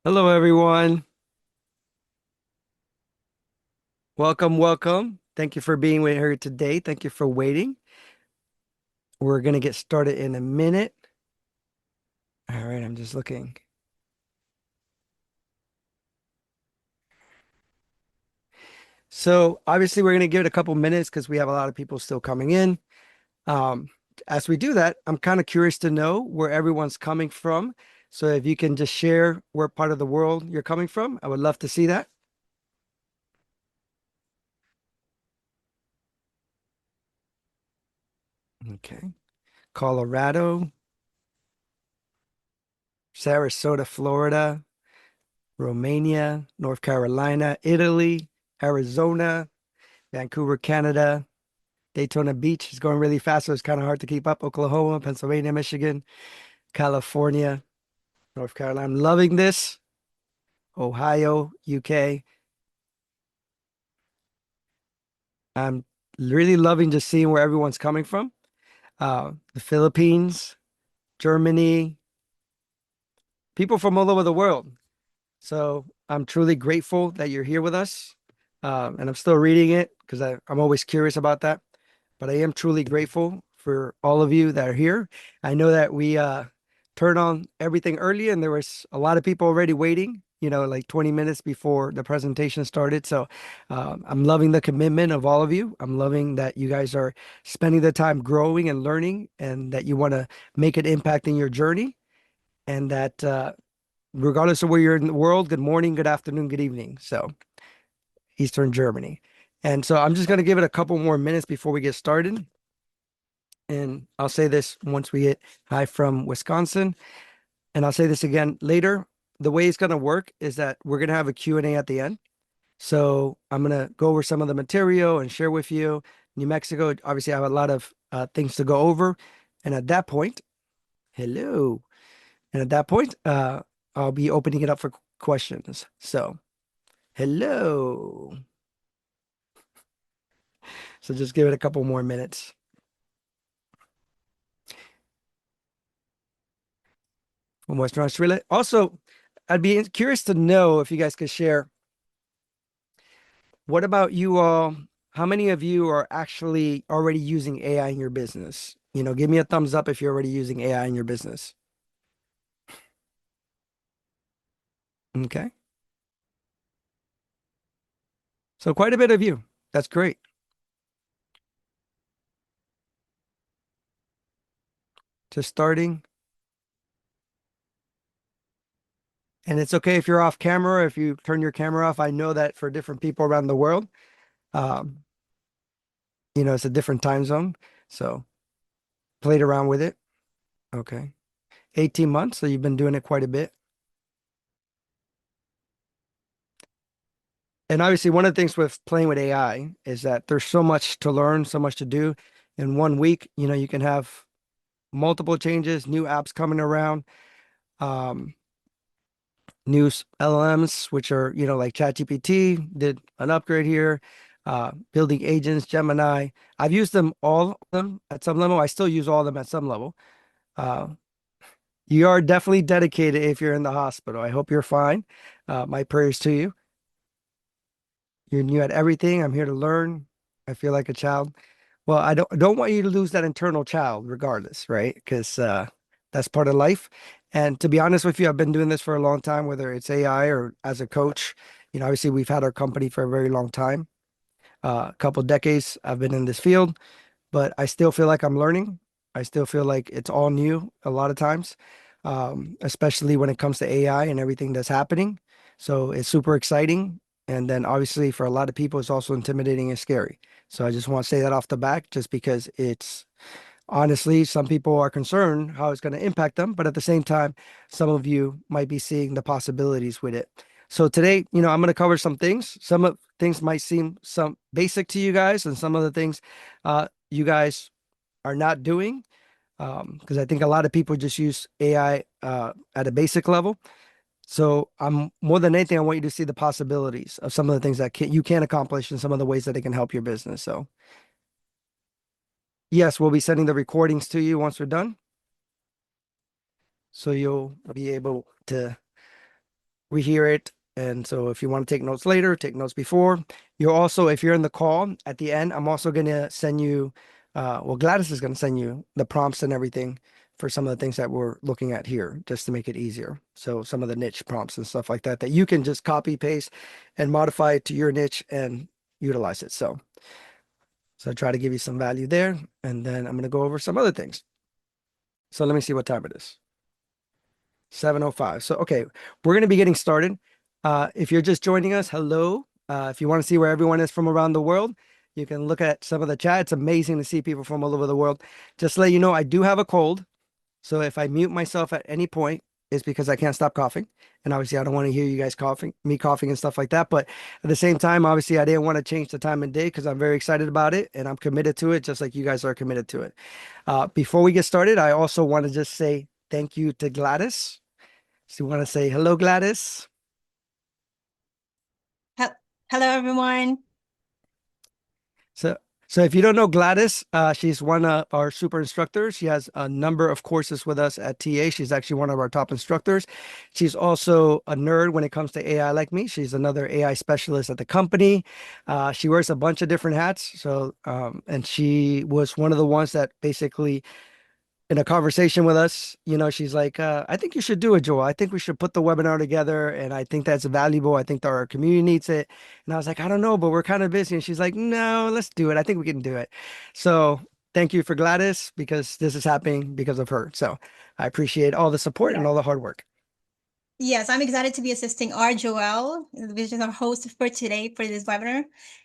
Hello, everyone. Welcome, welcome. Thank you for being with here today. Thank you for waiting. We're going to get started in a minute. All right, I'm just looking. So, obviously, we're going to give it a couple minutes because we have a lot of people still coming in. Um, as we do that, I'm kind of curious to know where everyone's coming from. So, if you can just share where part of the world you're coming from, I would love to see that. Okay. Colorado, Sarasota, Florida, Romania, North Carolina, Italy, Arizona, Vancouver, Canada, Daytona Beach is going really fast, so it's kind of hard to keep up. Oklahoma, Pennsylvania, Michigan, California, North Carolina. I'm loving this. Ohio, UK. I'm really loving just seeing where everyone's coming from. The Philippines, Germany, people from all over the world. So I'm truly grateful that you're here with us. And I'm still reading it because I'm always curious about that. But I am truly grateful for all of you that are here. I know that we turned on everything early and there was a lot of people already waiting, like 20 minutes before the presentation started. So I'm loving the commitment of all of you. I'm loving that you guys are spending the time growing and learning and that you want to make an impact in your journey and that regardless of where you're in the world, good morning, good afternoon, good evening. So Eastern Germany. And so I'm just going to give it a couple more minutes before we get started. And I'll say this once we hit hi from Wisconsin. And I'll say this again later. The way it's going to work is that we're going to have a Q&A at the end. So I'm going to go over some of the material and share with you. New Mexico, obviously, I have a lot of things to go over. And at that point, hello. And at that point, I'll be opening it up for questions. So, hello. So just give it a couple more minutes. From Western Australia. Also, I'd be curious to know if you guys could share what about you all? How many of you are actually already using AI in your business? Give me a thumbs up if you're already using AI in your business. Okay. So quite a bit of you. That's great. Just starting. And it's okay if you're off camera, if you turn your camera off. I know that for different people around the world, um, it's a different time zone. So played around with it. Okay. 18 months. So you've been doing it quite a bit. And obviously, one of the things with playing with AI is that there's so much to learn, so much to do. In 1 week, you can have multiple changes, new apps coming around, um, new LLMs, which are, like ChatGPT did an upgrade here, building agents, Gemini. I've used all of them at some level. I still use all of them at some level. Uh, you are definitely dedicated if you're in the hospital. I hope you're fine. My prayers to you. You're new at everything. I'm here to learn. I feel like a child. Well, I don't want you to lose that internal child regardless, right? Because that's part of life. And to be honest with you, I've been doing this for a long time, whether it's AI or as a coach. Obviously we've had our company for a very long time. A couple decades I've been in this field, but I still feel like I'm learning. I still feel like it's all new a lot of times, especially when it comes to AI and everything that's happening. So it's super exciting. And then obviously for a lot of people, it's also intimidating and scary. So I just want to say that off the back, just because it's honestly, some people are concerned how it's going to impact them, but at the same time, some of you might be seeing the possibilities with it. So today, I'm going to cover some things. Some of things might seem some basic to you guys, and some of the things you guys are not doing. Because I think a lot of people just use AI at a basic level. So I'm more than anything, I want you to see the possibilities of some of the things that you can accomplish and some of the ways that it can help your business. So yes, we'll be sending the recordings to you once we're done. So you'll be able to rehear it. And so if you want to take notes later, take notes before. You're also, if you're in the call at the end, I'm also going to send you, well, Gladys is going to send you the prompts and everything for some of the things that we're looking at here, just to make it easier. So some of the niche prompts and stuff like that, that you can just copy, paste, and modify it to your niche and utilize it. So I try to give you some value there. And then I'm going to go over some other things. So let me see what time it is. 7:05. So, okay, we're going to be getting started. If you're just joining us, hello. If you want to see where everyone is from around the world, you can look at some of the chat. It's amazing to see people from all over the world. Just to let you know, I do have a cold. So if I mute myself at any point, it's because I can't stop coughing. And obviously, I don't want to hear you guys coughing, me coughing and stuff like that. But at the same time, obviously, I didn't want to change the time and day because I'm very excited about it and I'm committed to it, just like you guys are committed to it. Before we get started, I also want to just say thank you to Gladys. So you want to say hello, Gladys? Hello, everyone. So, so if you don't know Gladys, she's one of our super instructors. She has a number of courses with us at TA. She's actually one of our top instructors. She's also a nerd when it comes to AI like me. She's another AI specialist at the company. She wears a bunch of different hats. So, and she was one of the ones that basically in a conversation with us, she's like, I think you should do it, Joel. I think we should put the webinar together. And I think that's valuable. I think that our community needs it. And I was like, I don't know, but we're kind of busy. And she's like, no, let's do it. I think we can do it. So thank you for Gladys because this is happening because of her. So I appreciate all the support and Yeah. all the hard work. Yes, I'm excited to be assisting our Joelle, which is our host for today for this webinar.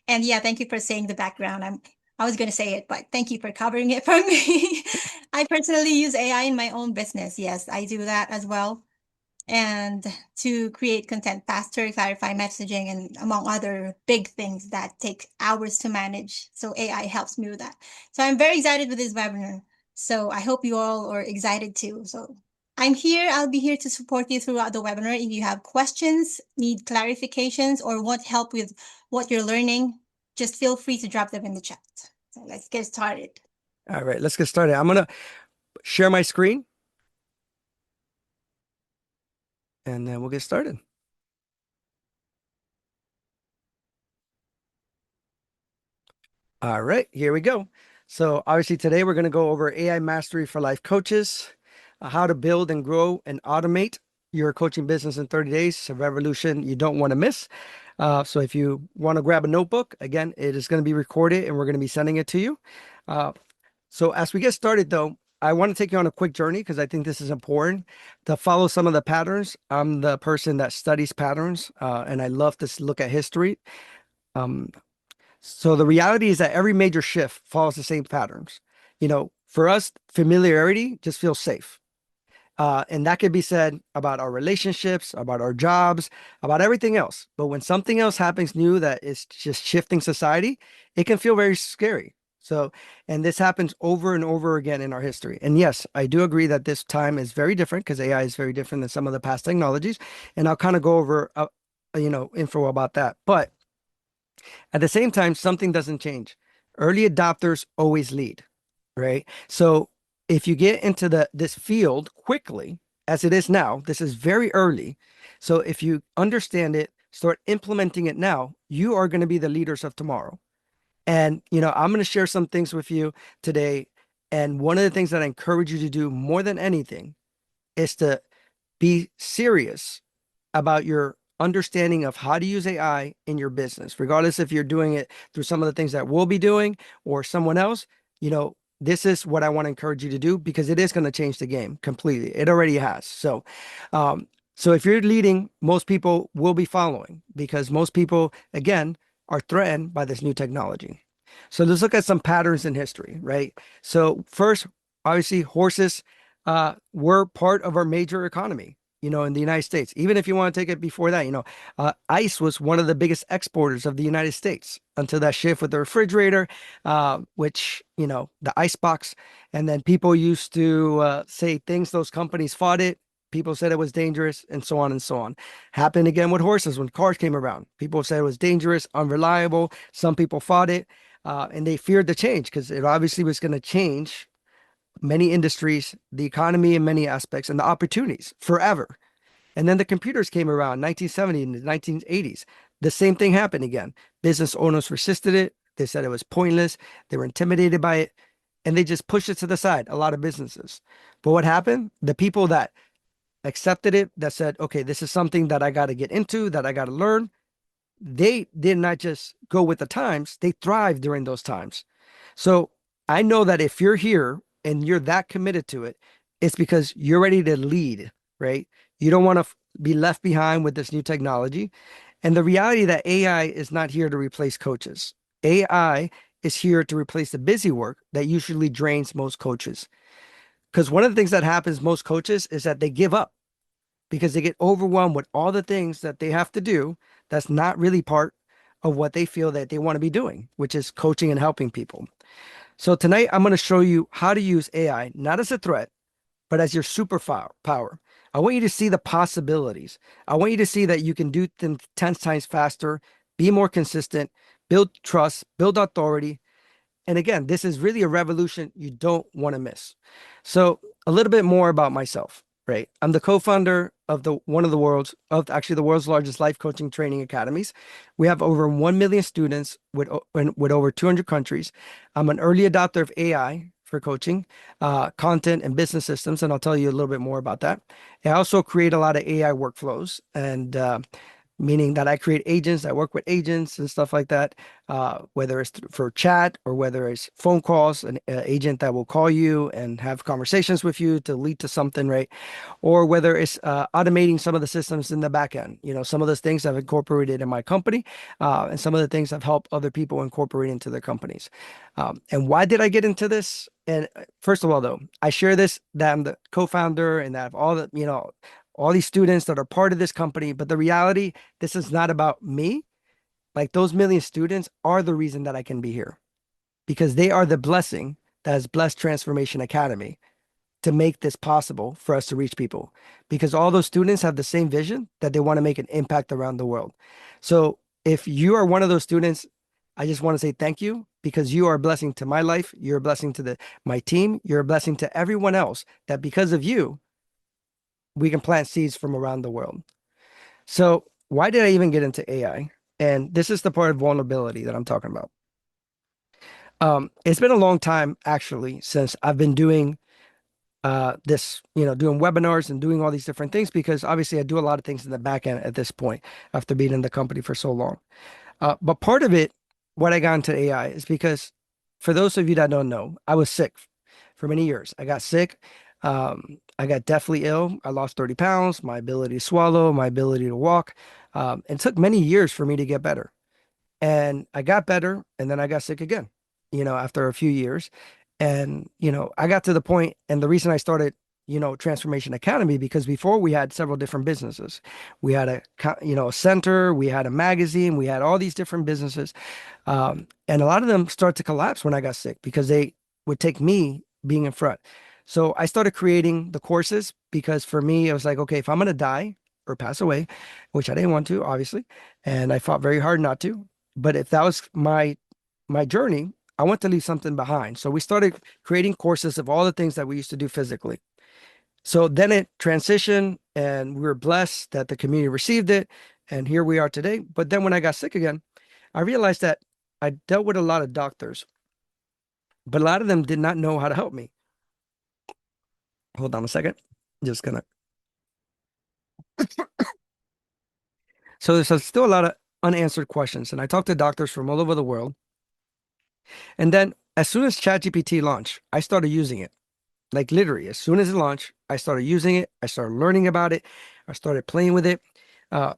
And yeah, thank you for saying the background. I was going to say it, but thank you for covering it for me. I personally use AI in my own business. Yes, I do that as well. And to create content faster, clarify messaging, and among other big things that take hours to manage. So AI helps me with that. So I'm very excited with this webinar. So I hope you all are excited too. So I'm here. I'll be here to support you throughout the webinar. If you have questions, need clarifications, or want help with what you're learning, just feel free to drop them in the chat. So let's get started. All right, let's get started. I'm going to share my screen and then we'll get started. All right, here we go. So obviously today we're going to go over AI Mastery for Life Coaches, how to build and grow and automate your coaching business in 30 days. It's a revolution you don't want to miss. So if you want to grab a notebook, again, it is going to be recorded and we're going to be sending it to you. So as we get started though, I want to take you on a quick journey because I think this is important to follow some of the patterns. I'm the person that studies patterns and I love to look at history. Um, so the reality is that every major shift follows the same patterns. For us, familiarity just feels safe. And that could be said about our relationships, about our jobs, about everything else. But when something else happens new that is just shifting society, it can feel very scary. So, and this happens over and over again in our history. And yes, I do agree that this time is very different because AI is very different than some of the past technologies. And I'll kind of go over, info about that. But at the same time, something doesn't change. Early adopters always lead, right? So if you get into this field quickly, as it is now, this is very early. So if you understand it, start implementing it now, you are going to be the leaders of tomorrow. And I'm going to share some things with you today. And one of the things that I encourage you to do more than anything is to be serious about your understanding of how to use AI in your business, regardless if you're doing it through some of the things that we'll be doing or someone else. This is what I want to encourage you to do because it is going to change the game completely. It already has. Um, so if you're leading, most people will be following because most people, again, are threatened by this new technology. So let's look at some patterns in history, right? So first, obviously, horses were part of our major economy in the United States. Even if you want to take it before that, ice was one of the biggest exporters of the United States until that shift with the refrigerator, which, the ice box. And then people used to say things, those companies fought it. People said it was dangerous and so on and so on. Happened again with horses when cars came around. People said it was dangerous, unreliable. Some people fought it and they feared the change because it obviously was going to change many industries, the economy in many aspects, and the opportunities forever. And then the computers came around 1970 and the 1980s. The same thing happened again. Business owners resisted it. They said it was pointless. They were intimidated by it and they just pushed it to the side, a lot of businesses. But what happened? The people that accepted it, that said, okay, this is something that I got to get into, that I got to learn, they did not just go with the times, they thrived during those times. So I know that if you're here and you're that committed to it, it's because you're ready to lead, right? You don't want to be left behind with this new technology. And the reality that AI is not here to replace coaches. AI is here to replace the busy work that usually drains most coaches. Because one of the things that happens most coaches is that they give up because they get overwhelmed with all the things that they have to do that's not really part of what they feel that they want to be doing, which is coaching and helping people. So tonight I'm going to show you how to use AI not as a threat, but as your superpower. I want you to see the possibilities. I want you to see that you can do things 10 times faster, be more consistent, build trust, build authority, and again, this is really a revolution you don't want to miss. So, a little bit more about myself, right? I'm the co-founder of the one of the world's of actually the world's largest life coaching training academies. We have over 1 million students with over 200 countries. I'm an early adopter of AI for coaching, content and business systems, and I'll tell you a little bit more about that. I also create a lot of AI workflows and meaning that I create agents, I work with agents and stuff like that, whether it's for chat or whether it's phone calls, an agent that will call you and have conversations with you to lead to something, right? Or whether it's automating some of the systems in the back end. You know, some of those things I've incorporated in my company, and some of the things I've helped other people incorporate into their companies. And why did I get into this? And first of all, though, I share this that I'm the co-founder and that I have all the, all these students that are part of this company. But the reality, this is not about me. Like those million students are the reason that I can be here because they are the blessing that has blessed Transformation Academy to make this possible for us to reach people because all those students have the same vision that they want to make an impact around the world. So if you are one of those students, I just want to say thank you because you are a blessing to my life. You're a blessing to my team. You're a blessing to everyone else that because of you, we can plant seeds from around the world. So why did I even get into AI? And this is the part of vulnerability that I'm talking about. It's been a long time actually since I've been doing this, doing webinars and doing all these different things because obviously I do a lot of things in the back end at this point after being in the company for so long. But part of it, what I got into AI is because for those of you that don't know, I was sick for many years. I got sick. I got deathly ill. I lost 30 pounds, my ability to swallow, my ability to walk. It took many years for me to get better. And I got better and then I got sick again, after a few years. And, I got to the point, and the reason I started, Transformation Academy, because before we had several different businesses. We had a center, we had a magazine, we had all these different businesses. And a lot of them started to collapse when I got sick because they would take me being in front. So I started creating the courses because for me, it was like, okay, if I'm going to die or pass away, which I didn't want to, obviously, and I fought very hard not to. But if that was my journey, I want to leave something behind. So we started creating courses of all the things that we used to do physically. So then it transitioned and we were blessed that the community received it. And here we are today. But then when I got sick again, I realized that I dealt with a lot of doctors, but a lot of them did not know how to help me. Hold on a second. Just gonna. So there's still a lot of unanswered questions. And I talked to doctors from all over the world. And then as soon as ChatGPT launched, I started using it. Like literally, as soon as it launched, I started using it. I started learning about it. I started playing with it. Uh,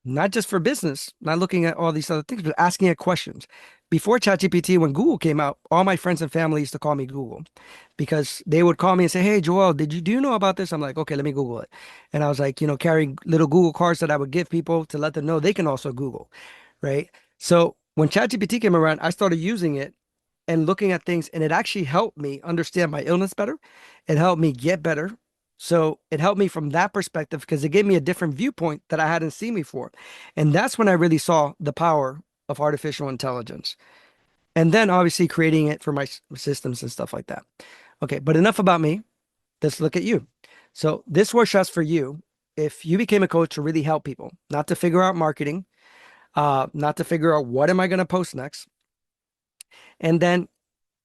not just for business, not looking at all these other things, but asking it questions. Before ChatGPT, when Google came out, all my friends and family used to call me Google because they would call me and say, "Hey, Joel, do you know about this?" I'm like, "Okay, let me Google it." And I was like, carrying little Google cards that I would give people to let them know they can also Google, right? So when ChatGPT came around, I started using it and looking at things, and it actually helped me understand my illness better. It helped me get better. So it helped me from that perspective because it gave me a different viewpoint that I hadn't seen before. And that's when I really saw the power of artificial intelligence. And then obviously creating it for my systems and stuff like that. Okay, but enough about me. Let's look at you. So this workshop's for you if you became a coach to really help people, not to figure out marketing, not to figure out what am I going to post next, and then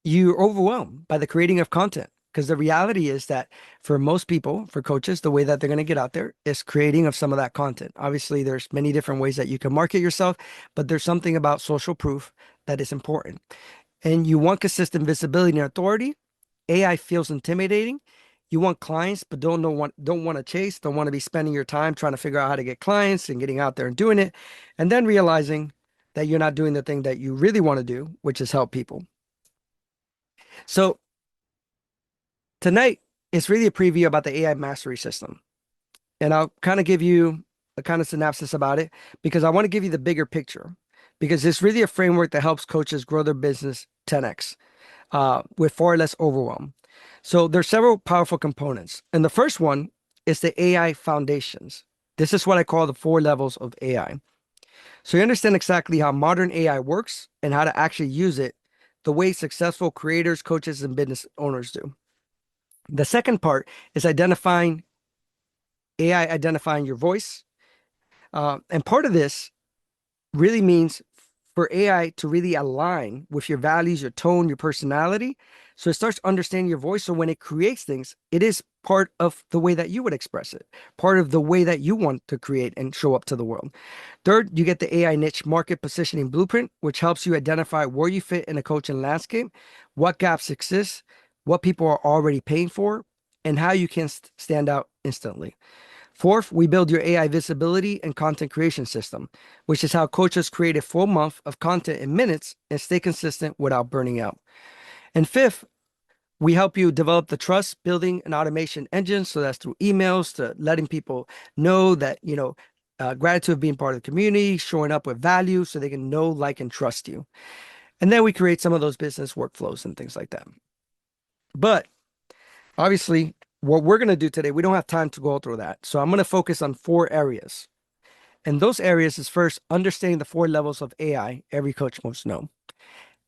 you're overwhelmed by the creating of content. Because the reality is that for most people, for coaches, the way that they're going to get out there is creating of some of that content. Obviously, there's many different ways that you can market yourself, but there's something about social proof that is important. And you want consistent visibility and authority. AI feels intimidating. You want clients, but don't want to chase, don't want to be spending your time trying to figure out how to get clients and getting out there and doing it, and then realizing that you're not doing the thing that you really want to do, which is help people. So tonight is really a preview about the AI mastery system. And I'll kind of give you a kind of synopsis about it because I want to give you the bigger picture because it's really a framework that helps coaches grow their business 10x with far less overwhelm. So there's several powerful components. And the first one is the AI foundations. This is what I call the 4 levels of AI. So you understand exactly how modern AI works and how to actually use it the way successful creators, coaches, and business owners do. The second part is identifying AI, identifying your voice. And part of this really means for AI to really align with your values, your tone, your personality. So it starts understanding your voice. So when it creates things, it is part of the way that you would express it, part of the way that you want to create and show up to the world. Third, you get the AI niche market positioning blueprint, which helps you identify where you fit in a coaching landscape, what gaps exist, what people are already paying for, and how you can stand out instantly. Fourth, we build your AI visibility and content creation system, which is how coaches create a full month of content in minutes and stay consistent without burning out. And fifth, we help you develop the trust building and automation engine. So that's through emails to letting people know that, gratitude of being part of the community, showing up with value so they can know, like, and trust you. And then we create some of those business workflows and things like that. But obviously, what we're going to do today, we don't have time to go through that. So I'm going to focus on 4 areas. And those areas is first, understanding the 4 levels of AI every coach must know.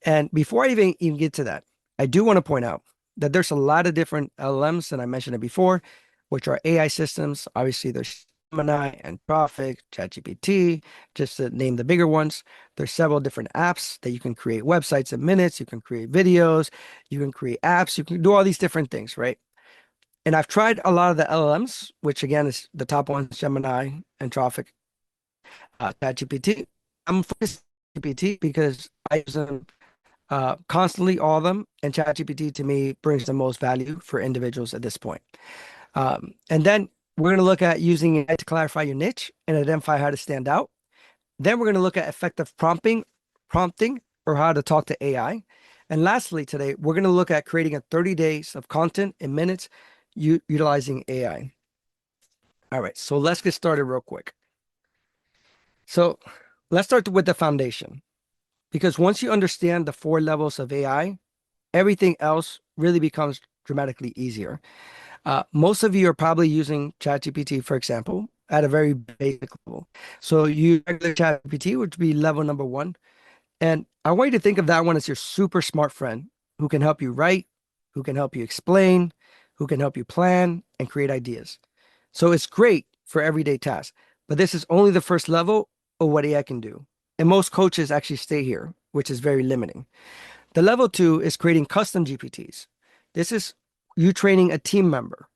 And before I even get to that, I do want to point out that there's a lot of different LLMs, and I mentioned it before, which are AI systems. Obviously, there's Gemini, Anthropic, ChatGPT, just to name the bigger ones. There's several different apps that you can create websites in minutes, you can create videos, you can create apps, you can do all these different things, right? And I've tried a lot of the LLMs, which again is the top ones, Gemini, Anthropic, ChatGPT. I'm focused on GPT because I use them constantly, all of them, and ChatGPT to me brings the most value for individuals at this point. And then we're going to look at using AI to clarify your niche and identify how to stand out. Then we're going to look at effective prompting, or how to talk to AI. And lastly, today, we're going to look at creating a 30 days of content in minutes utilizing AI. All right, so let's get started real quick. So let's start with the foundation, because once you understand the 4 levels of AI, everything else really becomes dramatically easier. Most of you are probably using ChatGPT, for example, at a very basic level. So you regular ChatGPT, which would be level number 1. And I want you to think of that one as your super smart friend who can help you write, who can help you explain, who can help you plan and create ideas. So it's great for everyday tasks, but this is only the first level of what AI can do. And most coaches actually stay here, which is very limiting. The level 2 is creating custom GPTs. This is you training a team member.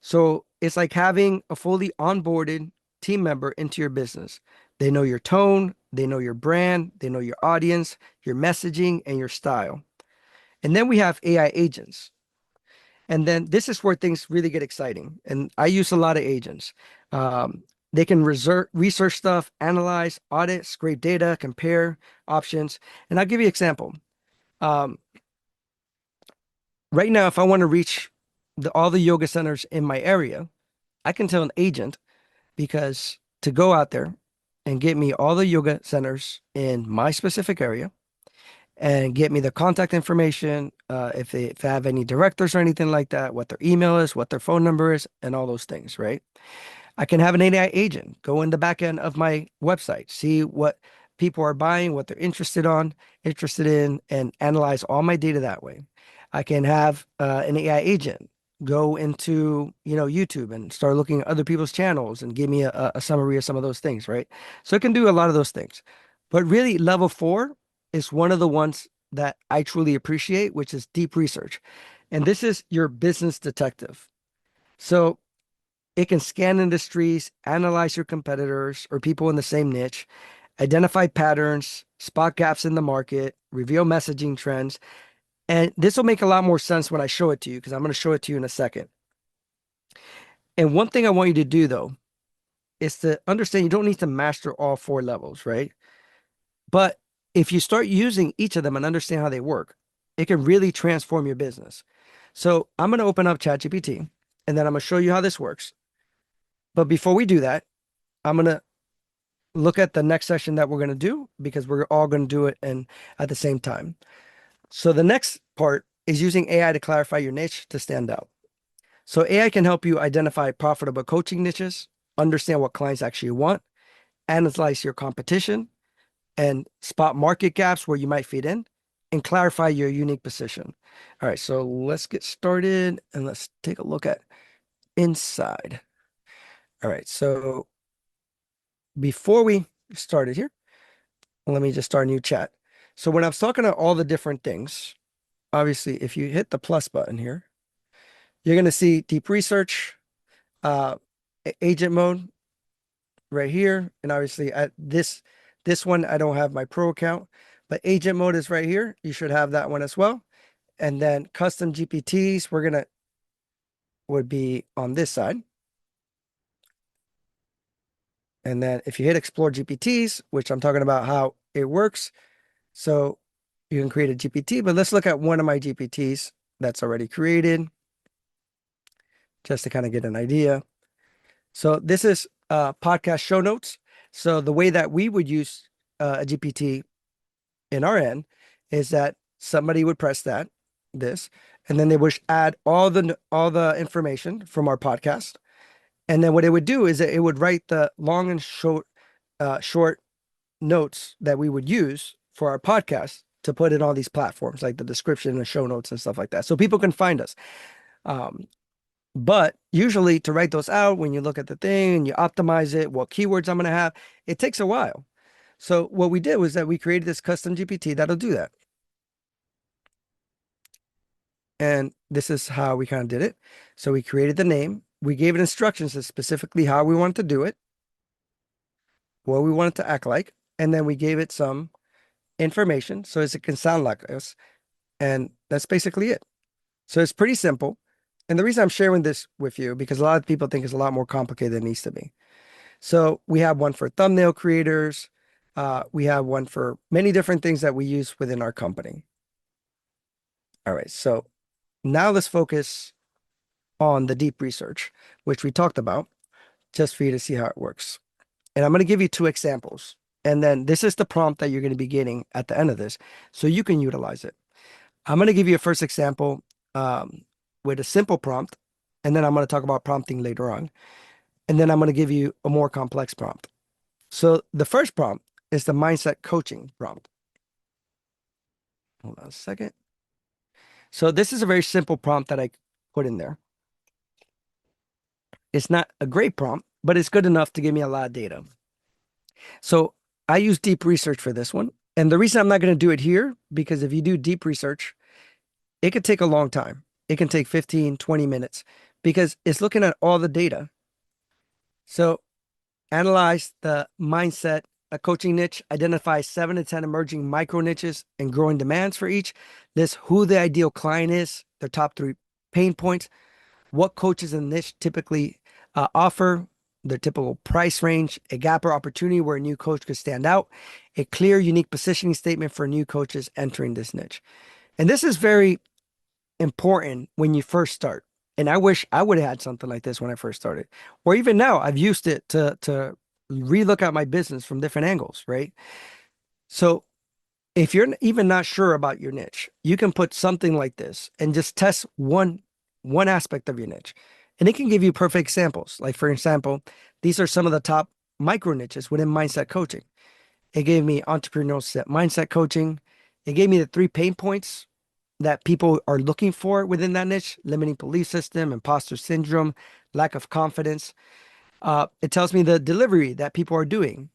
So it's like having a fully onboarded team member into your business. They know your tone, they know your brand, they know your audience, your messaging, and your style. And then we have AI agents. And then this is where things really get exciting. And I use a lot of agents. They can research stuff, analyze, audit, scrape data, compare options. And I'll give you an example. Um, right now, if I want to reach all the yoga centers in my area, I can tell an agent because to go out there and get me all the yoga centers in my specific area and get me the contact information, if they have any directors or anything like that, what their email is, what their phone number is, and all those things, right? I can have an AI agent go in the back end of my website, see what people are buying, what they're interested in, and analyze all my data that way. I can have an AI agent go into, YouTube and start looking at other people's channels and give me a summary of some of those things, right? So it can do a lot of those things. But really, level four is one of the ones that I truly appreciate, which is deep research. And this is your business detective. So it can scan industries, analyze your competitors or people in the same niche, identify patterns, spot gaps in the market, reveal messaging trends. And this will make a lot more sense when I show it to you, because I'm going to show it to you in a second. And one thing I want you to do, though, is to understand you don't need to master all four levels, right? But if you start using each of them and understand how they work, it can really transform your business. So I'm going to open up ChatGPT and then I'm going to show you how this works. But before we do that, I'm going to look at the next session that we're going to do, because we're all going to do it and at the same time. So the next part is using AI to clarify your niche to stand out. So AI can help you identify profitable coaching niches, understand what clients actually want, analyze your competition, and spot market gaps where you might fit in, and clarify your unique position. All right, so let's get started and let's take a look at inside. All right, so before we started here, let me just start a new chat. So when I was talking about all the different things, obviously, if you hit the plus button here, you're going to see deep research, uh, agent mode right here. And obviously at this one, I don't have my pro account, but agent mode is right here. You should have that one as well. And then custom GPTs, would be on this side. And then if you hit explore GPTs, which I'm talking about how it works. So you can create a GPT, but let's look at one of my GPTs that's already created just to kind of get an idea. So this is podcast show notes. So the way that we would use a GPT in our end is that somebody would press this, and then they would add all the information from our podcast. And then what it would do is that it would write the long and short notes that we would use for our podcast to put in all these platforms, like the description and show notes and stuff like that, so people can find us. But usually to write those out, when you look at the thing and you optimize it, what keywords I'm going to have, it takes a while. So what we did was that we created this custom GPT that'll do that. And this is how we kind of did it. So we created the name. We gave it instructions as specifically how we wanted to do it, what we wanted to act like. And then we gave it some information so as it can sound like us. And that's basically it. So it's pretty simple. And the reason I'm sharing this with you, because a lot of people think it's a lot more complicated than it needs to be. So we have one for thumbnail creators. We have one for many different things that we use within our company. All right. So now let's focus on the deep research, which we talked about, just for you to see how it works. And I'm going to give you two examples. And then this is the prompt that you're going to be getting at the end of this, so you can utilize it. I'm going to give you a first example with a simple prompt, and then I'm going to talk about prompting later on. And then I'm going to give you a more complex prompt. So the first prompt is the mindset coaching prompt. Hold on a second. So this is a very simple prompt that I put in there. It's not a great prompt, but it's good enough to give me a lot of data. So I use deep research for this one. And the reason I'm not going to do it here, because if you do deep research, it could take a long time. It can take 15, 20 minutes, because it's looking at all the data. So analyze the mindset, a coaching niche, identify 7 to 10 emerging micro niches and growing demands for each. This who the ideal client is, their top 3 pain points, what coaches in the niche typically offer, their typical price range, a gap or opportunity where a new coach could stand out, a clear, unique positioning statement for new coaches entering this niche. And this is very important when you first start. And I wish I would have had something like this when I first started, or even now I've used it to relook at my business from different angles, right? So if you're even not sure about your niche, you can put something like this and just test one aspect of your niche. And it can give you perfect examples. Like, for example, these are some of the top micro niches within mindset coaching. It gave me entrepreneurial mindset coaching. It gave me the 3 pain points that people are looking for within that niche, limiting belief system, imposter syndrome, lack of confidence. It tells me the delivery that people are doing,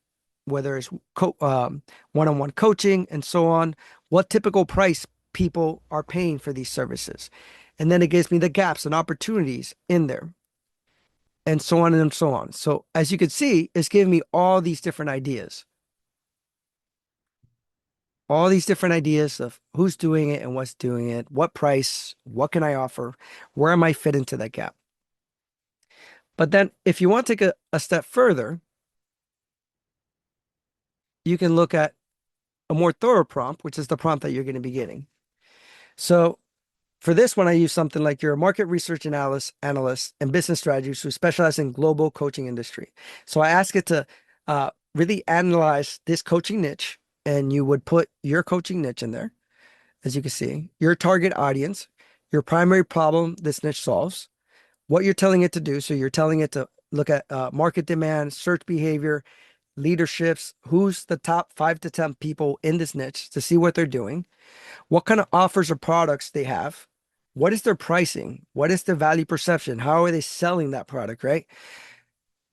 whether it's one-on-one coaching and so on, what typical price people are paying for these services. And then it gives me the gaps and opportunities in there, and so on and so on. So as you can see, it's giving me all these different ideas of who's doing it and what's doing it, what price, what can I offer, where am I fit into that gap. But then if you want to take a step further, you can look at a more thorough prompt, which is the prompt that you're going to be getting. So for this one, I use something like you're a market research analyst and business strategist who specialize in global coaching industry. So I ask it to really analyze this coaching niche, and you would put your coaching niche in there, as you can see, your target audience, your primary problem this niche solves, what you're telling it to do. So you're telling it to look at market demand, search behavior, leaderships, who's the top 5 to 10 people in this niche to see what they're doing, what kind of offers or products they have, what is their pricing, what is their value perception, how are they selling that product, right?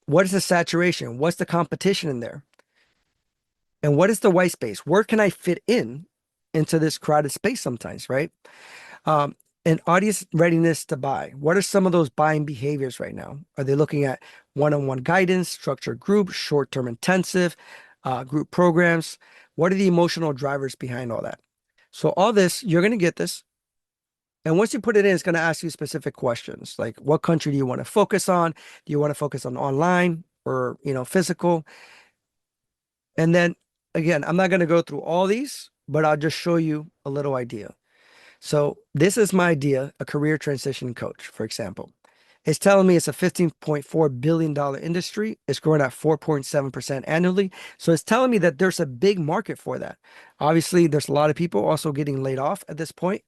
What is the saturation? What's the competition in there? And what is the white space? Where can I fit in into this crowded space sometimes, right? Um, and audience readiness to buy. What are some of those buying behaviors right now? Are they looking at one-on-one guidance, structured group, short-term intensive, group programs? What are the emotional drivers behind all that? So all this, you're going to get this. And once you put it in, it's going to ask you specific questions like what country do you want to focus on? Do you want to focus on online or, physical? And then again, I'm not going to go through all these, but I'll just show you a little idea. So this is my idea, a career transition coach, for example. It's telling me it's a $15.4 billion industry. It's growing at 4.7% annually. So it's telling me that there's a big market for that. Obviously, there's a lot of people also getting laid off at this point.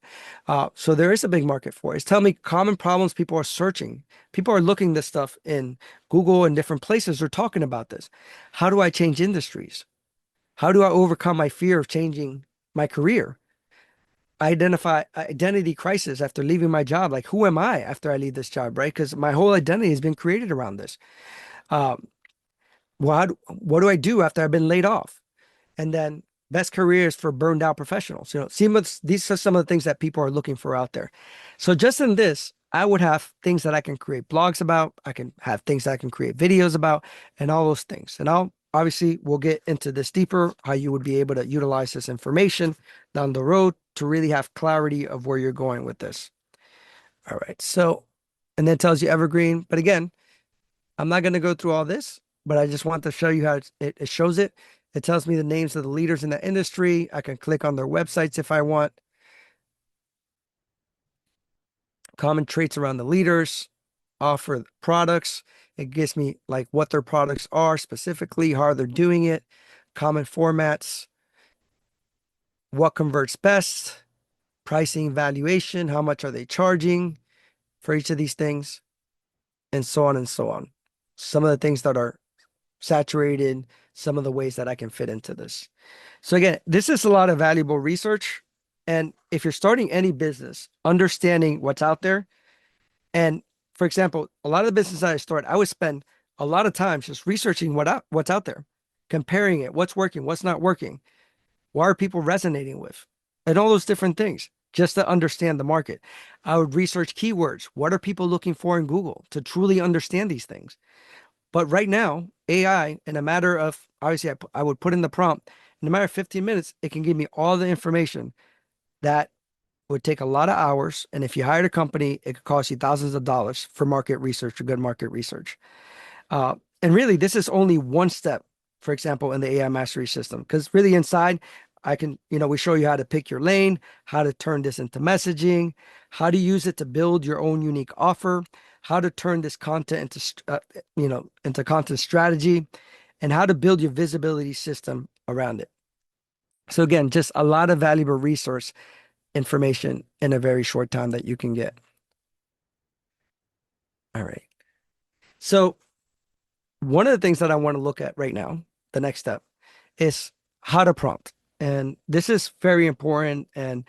So there is a big market for it. It's telling me common problems people are searching. People are looking this stuff in Google and different places. They're talking about this. How do I change industries? How do I overcome my fear of changing my career? Identify identity crisis after leaving my job. Like, who am I after I leave this job, right? Because my whole identity has been created around this. Um, what do I do after I've been laid off? And then best careers for burned out professionals. These are some of the things that people are looking for out there. So just in this, I would have things that I can create blogs about. I can have things that I can create videos about and all those things. And we'll get into this deeper, how you would be able to utilize this information down the road to really have clarity of where you're going with this. All right. So, and then it tells you evergreen. But again, I'm not going to go through all this, but I just want to show you how it shows it. It tells me the names of the leaders in the industry. I can click on their websites if I want. Common traits around the leaders, offer products. It gives me like what their products are specifically, how they're doing it, common formats, what converts best, pricing, valuation, how much are they charging for each of these things, and so on and so on. Some of the things that are saturated, some of the ways that I can fit into this. So again, this is a lot of valuable research. And if you're starting any business, understanding what's out there, and for example, a lot of the business that I start, I would spend a lot of time just researching what's out there, comparing it, what's working, what's not working, what are people resonating with, and all those different things just to understand the market. I would research keywords. What are people looking for in Google to truly understand these things? But right now, AI, in a matter of, obviously, I would put in the prompt, in a matter of 15 minutes, it can give me all the information that would take a lot of hours. And if you hired a company, it could cost you thousands of dollars for market research or good market research. And really, this is only one step, for example, in the AI mastery system, because really inside, we show you how to pick your lane, how to turn this into messaging, how to use it to build your own unique offer, how to turn this content into content strategy, and how to build your visibility system around it. So again, just a lot of valuable resource information in a very short time that you can get. All right. So one of the things that I want to look at right now, the next step, is how to prompt. And this is very important. And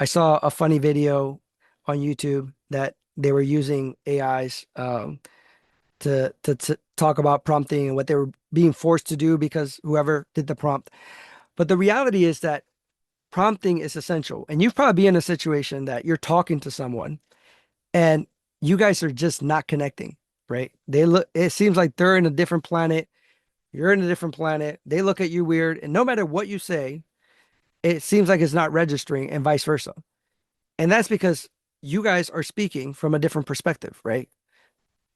I saw a funny video on YouTube that they were using AIs to talk about prompting and what they were being forced to do because whoever did the prompt. But the reality is that prompting is essential. And you've probably been in a situation that you're talking to someone and you guys are just not connecting, right? They look, it seems like they're in a different planet. You're in a different planet. They look at you weird. And no matter what you say, it seems like it's not registering and vice versa. And that's because you guys are speaking from a different perspective, right?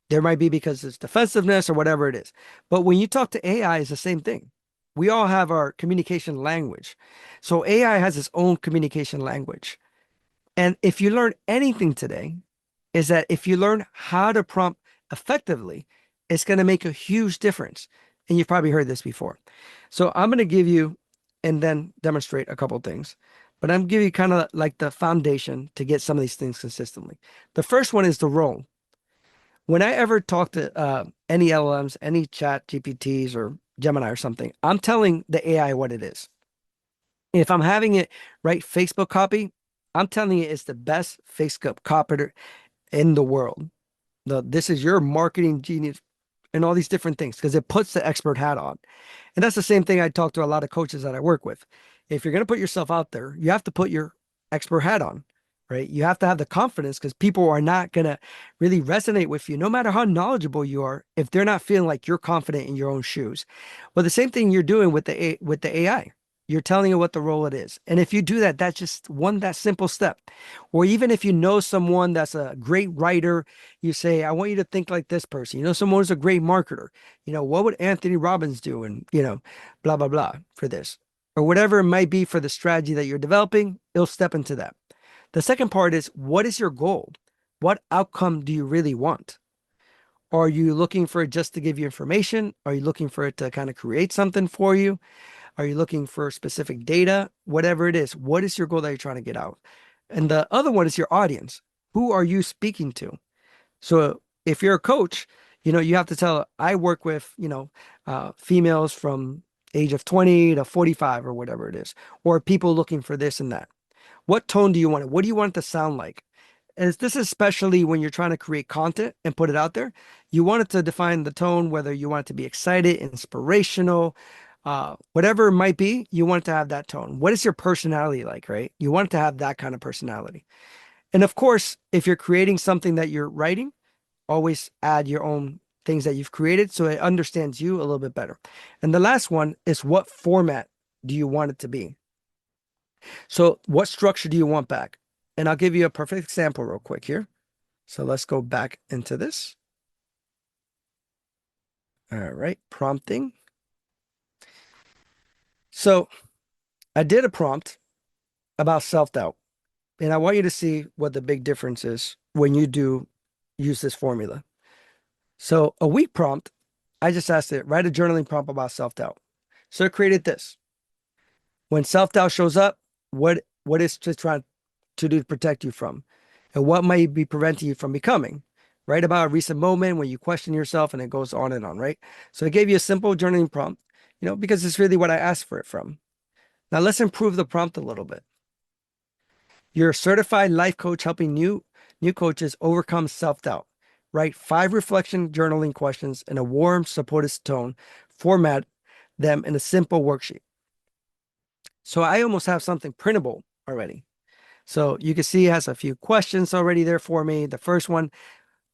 There might be because it's defensiveness or whatever it is. But when you talk to AI, it's the same thing. We all have our communication language. So AI has its own communication language. And if you learn anything today, is that if you learn how to prompt effectively, it's going to make a huge difference. And you've probably heard this before. So I'm going to give you and then demonstrate a couple of things. But I'm giving you kind of like the foundation to get some of these things consistently. The first one is the role. When I ever talk to any LLMs, any chat GPTs or Gemini or something, I'm telling the AI what it is. If I'm having it write Facebook copy, I'm telling it it's the best Facebook copy in the world. This is your marketing genius and all these different things because it puts the expert hat on. And that's the same thing I talk to a lot of coaches that I work with. If you're going to put yourself out there, you have to put your expert hat on, right? You have to have the confidence because people are not going to really resonate with you, no matter how knowledgeable you are, if they're not feeling like you're confident in your own shoes. Well, the same thing you're doing with the AI. You're telling it what the role it is. And if you do that, that's just that simple step. Or even if you know someone that's a great writer, you say, I want you to think like this person. You know, someone who's a great marketer. You know, what would Anthony Robbins do? And, blah, blah, blah for this. Or whatever it might be for the strategy that you're developing, it'll step into that. The second part is, what is your goal? What outcome do you really want? Are you looking for it just to give you information? Are you looking for it to kind of create something for you? Are you looking for specific data? Whatever it is, what is your goal that you're trying to get out? And the other one is your audience. Who are you speaking to? So if you're a coach, you have to tell, I work with, females from age of 20 to 45 or whatever it is, or people looking for this and that. What tone do you want it? What do you want it to sound like? And this is especially when you're trying to create content and put it out there. You want it to define the tone, whether you want it to be excited, inspirational, whatever it might be, you want it to have that tone. What is your personality like, right? You want it to have that kind of personality. And of course, if you're creating something that you're writing, always add your own things that you've created so it understands you a little bit better. And the last one is, what format do you want it to be? So what structure do you want back? And I'll give you a perfect example real quick here. So let's go back into this. All right, prompting. So I did a prompt about self-doubt, and I want you to see what the big difference is when you do use this formula. So a weak prompt, I just asked it, write a journaling prompt about self-doubt. So it created this. When self-doubt shows up, what is to try to do to protect you from? And what might be preventing you from becoming? Write about a recent moment when you question yourself, and it goes on and on, right? So it gave you a simple journaling prompt, because it's really what I asked for it from. Now let's improve the prompt a little bit. You're a certified life coach helping new coaches overcome self-doubt. Write 5 reflection journaling questions in a warm, supportive tone. Format them in a simple worksheet. So I almost have something printable already. So you can see it has a few questions already there for me. The first one,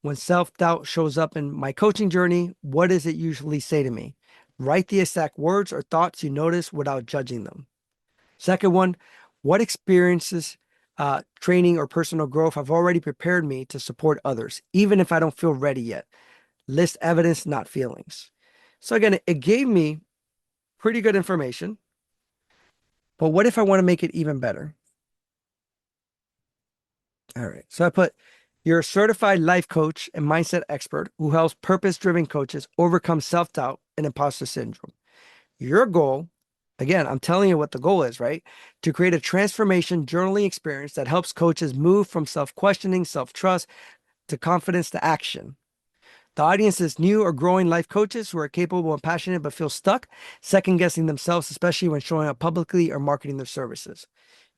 when self-doubt shows up in my coaching journey, what does it usually say to me? Write the exact words or thoughts you notice without judging them. Second one, what experiences, training, or personal growth have already prepared me to support others, even if I don't feel ready yet? List evidence, not feelings. So again, it gave me pretty good information. But what if I want to make it even better? All right. So I put, you're a certified life coach and mindset expert who helps purpose-driven coaches overcome self-doubt and imposter syndrome. Your goal, again, I'm telling you what the goal is, right? To create a transformation journaling experience that helps coaches move from self-questioning, self-trust to confidence to action. The audience is new or growing life coaches who are capable and passionate but feel stuck, second-guessing themselves, especially when showing up publicly or marketing their services.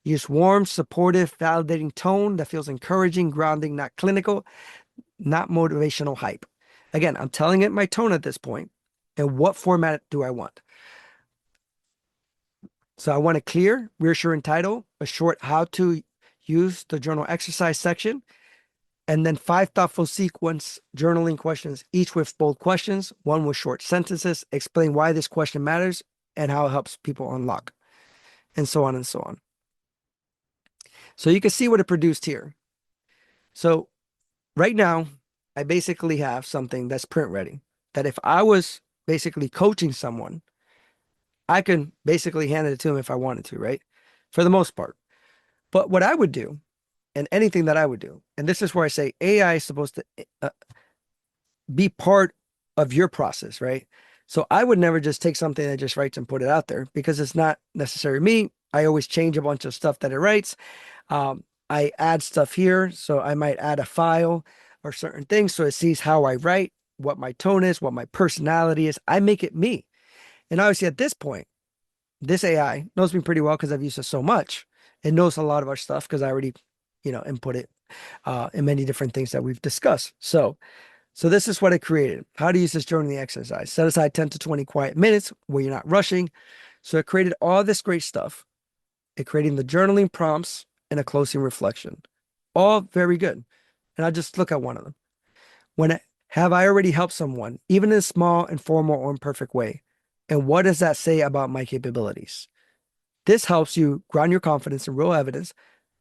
Use warm, supportive, validating tone that feels encouraging, grounding, not clinical, not motivational hype. Again, I'm telling it my tone at this point, and what format do I want? So I want a clear, reassuring title, a short how to use the journal exercise section, and then 5 thoughtful sequence journaling questions, each with bold questions, one with short sentences, explain why this question matters and how it helps people unlock, and so on and so on. So you can see what it produced here. So right now, I basically have something that's print ready that if I was basically coaching someone, I can basically hand it to them if I wanted to, right? For the most part. But what I would do, and anything that I would do, and this is where I say AI is supposed to be part of your process, right? So I would never just take something that just writes and put it out there because it's not necessarily me. I always change a bunch of stuff that it writes. I add stuff here. So I might add a file or certain things so it sees how I write, what my tone is, what my personality is. I make it me. And obviously at this point, this AI knows me pretty well because I've used it so much. It knows a lot of our stuff because I already, input it in many different things that we've discussed. So this is what I created. How to use this during the exercise. Set aside 10 to 20 quiet minutes where you're not rushing. So it created all this great stuff. It created the journaling prompts and a closing reflection. All very good. And I'll just look at one of them. Have I already helped someone, even in a small, informal, or imperfect way? And what does that say about my capabilities? This helps you ground your confidence in real evidence,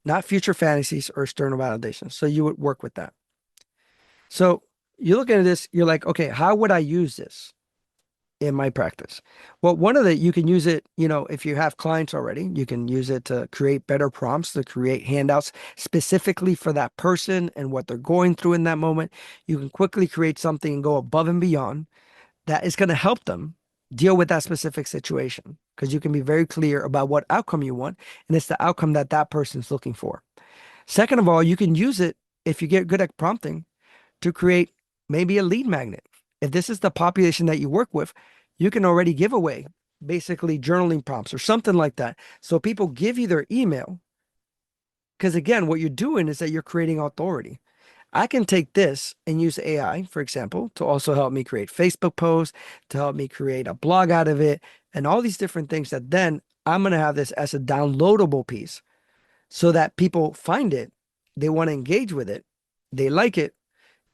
not future fantasies or external validation. So you would work with that. So you look at this, you're like, okay, how would I use this in my practice? Well, you can use it, if you have clients already, you can use it to create better prompts, to create handouts specifically for that person and what they're going through in that moment. You can quickly create something and go above and beyond that is going to help them deal with that specific situation because you can be very clear about what outcome you want. And it's the outcome that that person's looking for. Second of all, you can use it if you get good at prompting to create maybe a lead magnet. If this is the population that you work with, you can already give away basically journaling prompts or something like that. So people give you their email. Because again, what you're doing is that you're creating authority. I can take this and use AI, for example, to also help me create Facebook posts, to help me create a blog out of it, and all these different things that then I'm going to have this as a downloadable piece so that people find it, they want to engage with it, they like it,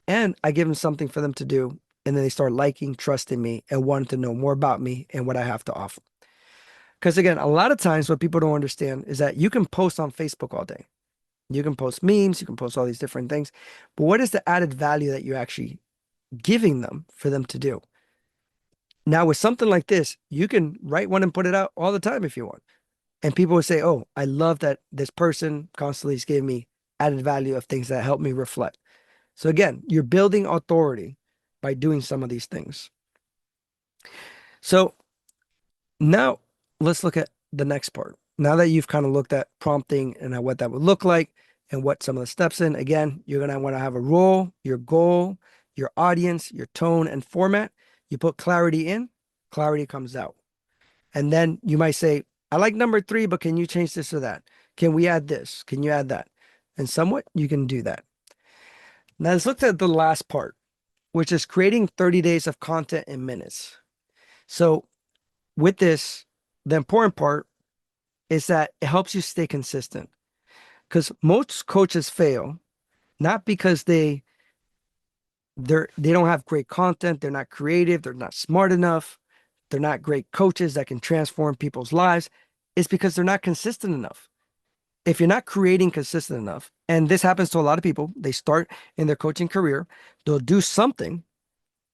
and I give them something for them to do. And then they start liking, trusting me, and wanting to know more about me and what I have to offer. Because again, a lot of times what people don't understand is that you can post on Facebook all day. You can post memes, you can post all these different things. But what is the added value that you're actually giving them for them to do? Now, with something like this, you can write one and put it out all the time if you want. And people will say, oh, I love that this person constantly is giving me added value of things that help me reflect. So again, you're building authority by doing some of these things. So now let's look at the next part. Now that you've kind of looked at prompting and what that would look like and what some of the steps in, again, you're going to want to have a role, your goal, your audience, your tone and format. You put clarity in, clarity comes out. And then you might say, I like number 3, but can you change this or that? Can we add this? Can you add that? And somewhat you can do that. Now let's look at the last part, which is creating 30 days of content in minutes. So with this, the important part is that it helps you stay consistent because most coaches fail not because they don't have great content, they're not creative, they're not smart enough, they're not great coaches that can transform people's lives. It's because they're not consistent enough. If you're not creating consistent enough, and this happens to a lot of people, they start in their coaching career, they'll do something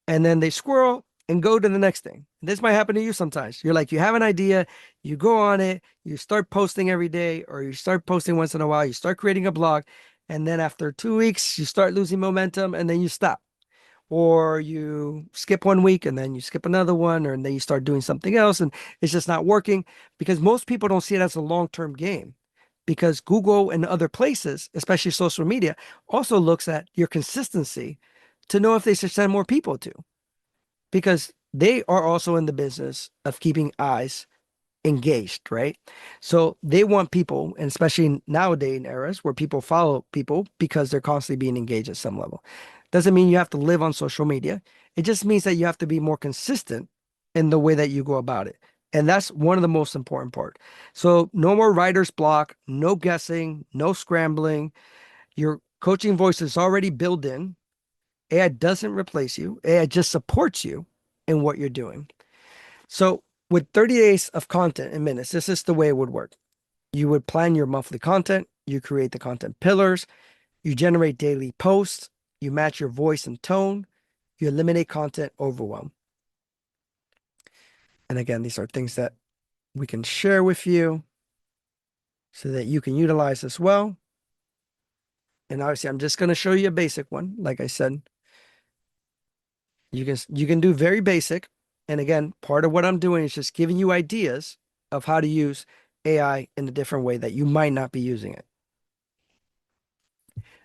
and then they squirrel and go to the next thing. This might happen to you sometimes. You're like, you have an idea, you go on it, you start posting every day, or you start posting once in a while, you start creating a blog, and then after 2 weeks, you start losing momentum and then you stop. Or you skip one week and then you skip another one, or and then you start doing something else and it's just not working because most people don't see it as a long-term game. Because Google and other places, especially social media, also looks at your consistency to know if they should send more people to because they are also in the business of keeping eyes engaged, right? So they want people, and especially nowadays in eras where people follow people because they're constantly being engaged at some level. Doesn't mean you have to live on social media. It just means that you have to be more consistent in the way that you go about it. And that's one of the most important part. So no more writer's block, no guessing, no scrambling. Your coaching voice is already built in. AI doesn't replace you. AI just supports you in what you're doing. So with 30 days of content in minutes, this is the way it would work. You would plan your monthly content, you create the content pillars, you generate daily posts, you match your voice and tone, you eliminate content overwhelm. And again, these are things that we can share with you so that you can utilize as well. And obviously, I'm just going to show you a basic one. Like I said, you can do very basic. And again, part of what I'm doing is just giving you ideas of how to use AI in a different way that you might not be using it.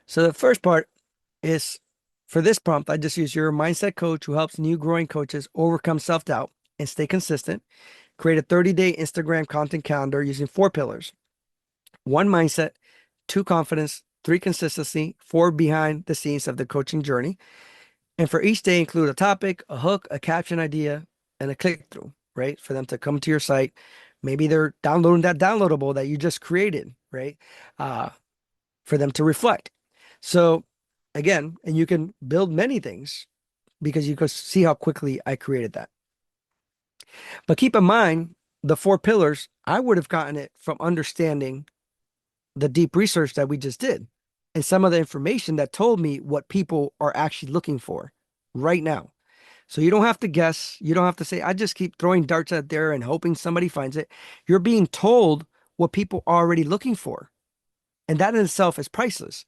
So the first part is for this prompt, I just use your mindset coach who helps new growing coaches overcome self-doubt and stay consistent. Create a 30-day Instagram content calendar using 4 pillars. 1, mindset, 2, confidence, 3, consistency, 4, behind the scenes of the coaching journey. And for each day, include a topic, a hook, a caption idea, and a click through, right? For them to come to your site. Maybe they're downloading that downloadable that you just created, right? Uh, for them to reflect. So again, and you can build many things because you can see how quickly I created that. But keep in mind, the 4 pillars, I would have gotten it from understanding the deep research that we just did and some of the information that told me what people are actually looking for right now. So you don't have to guess. You don't have to say, I just keep throwing darts out there and hoping somebody finds it. You're being told what people are already looking for. And that in itself is priceless.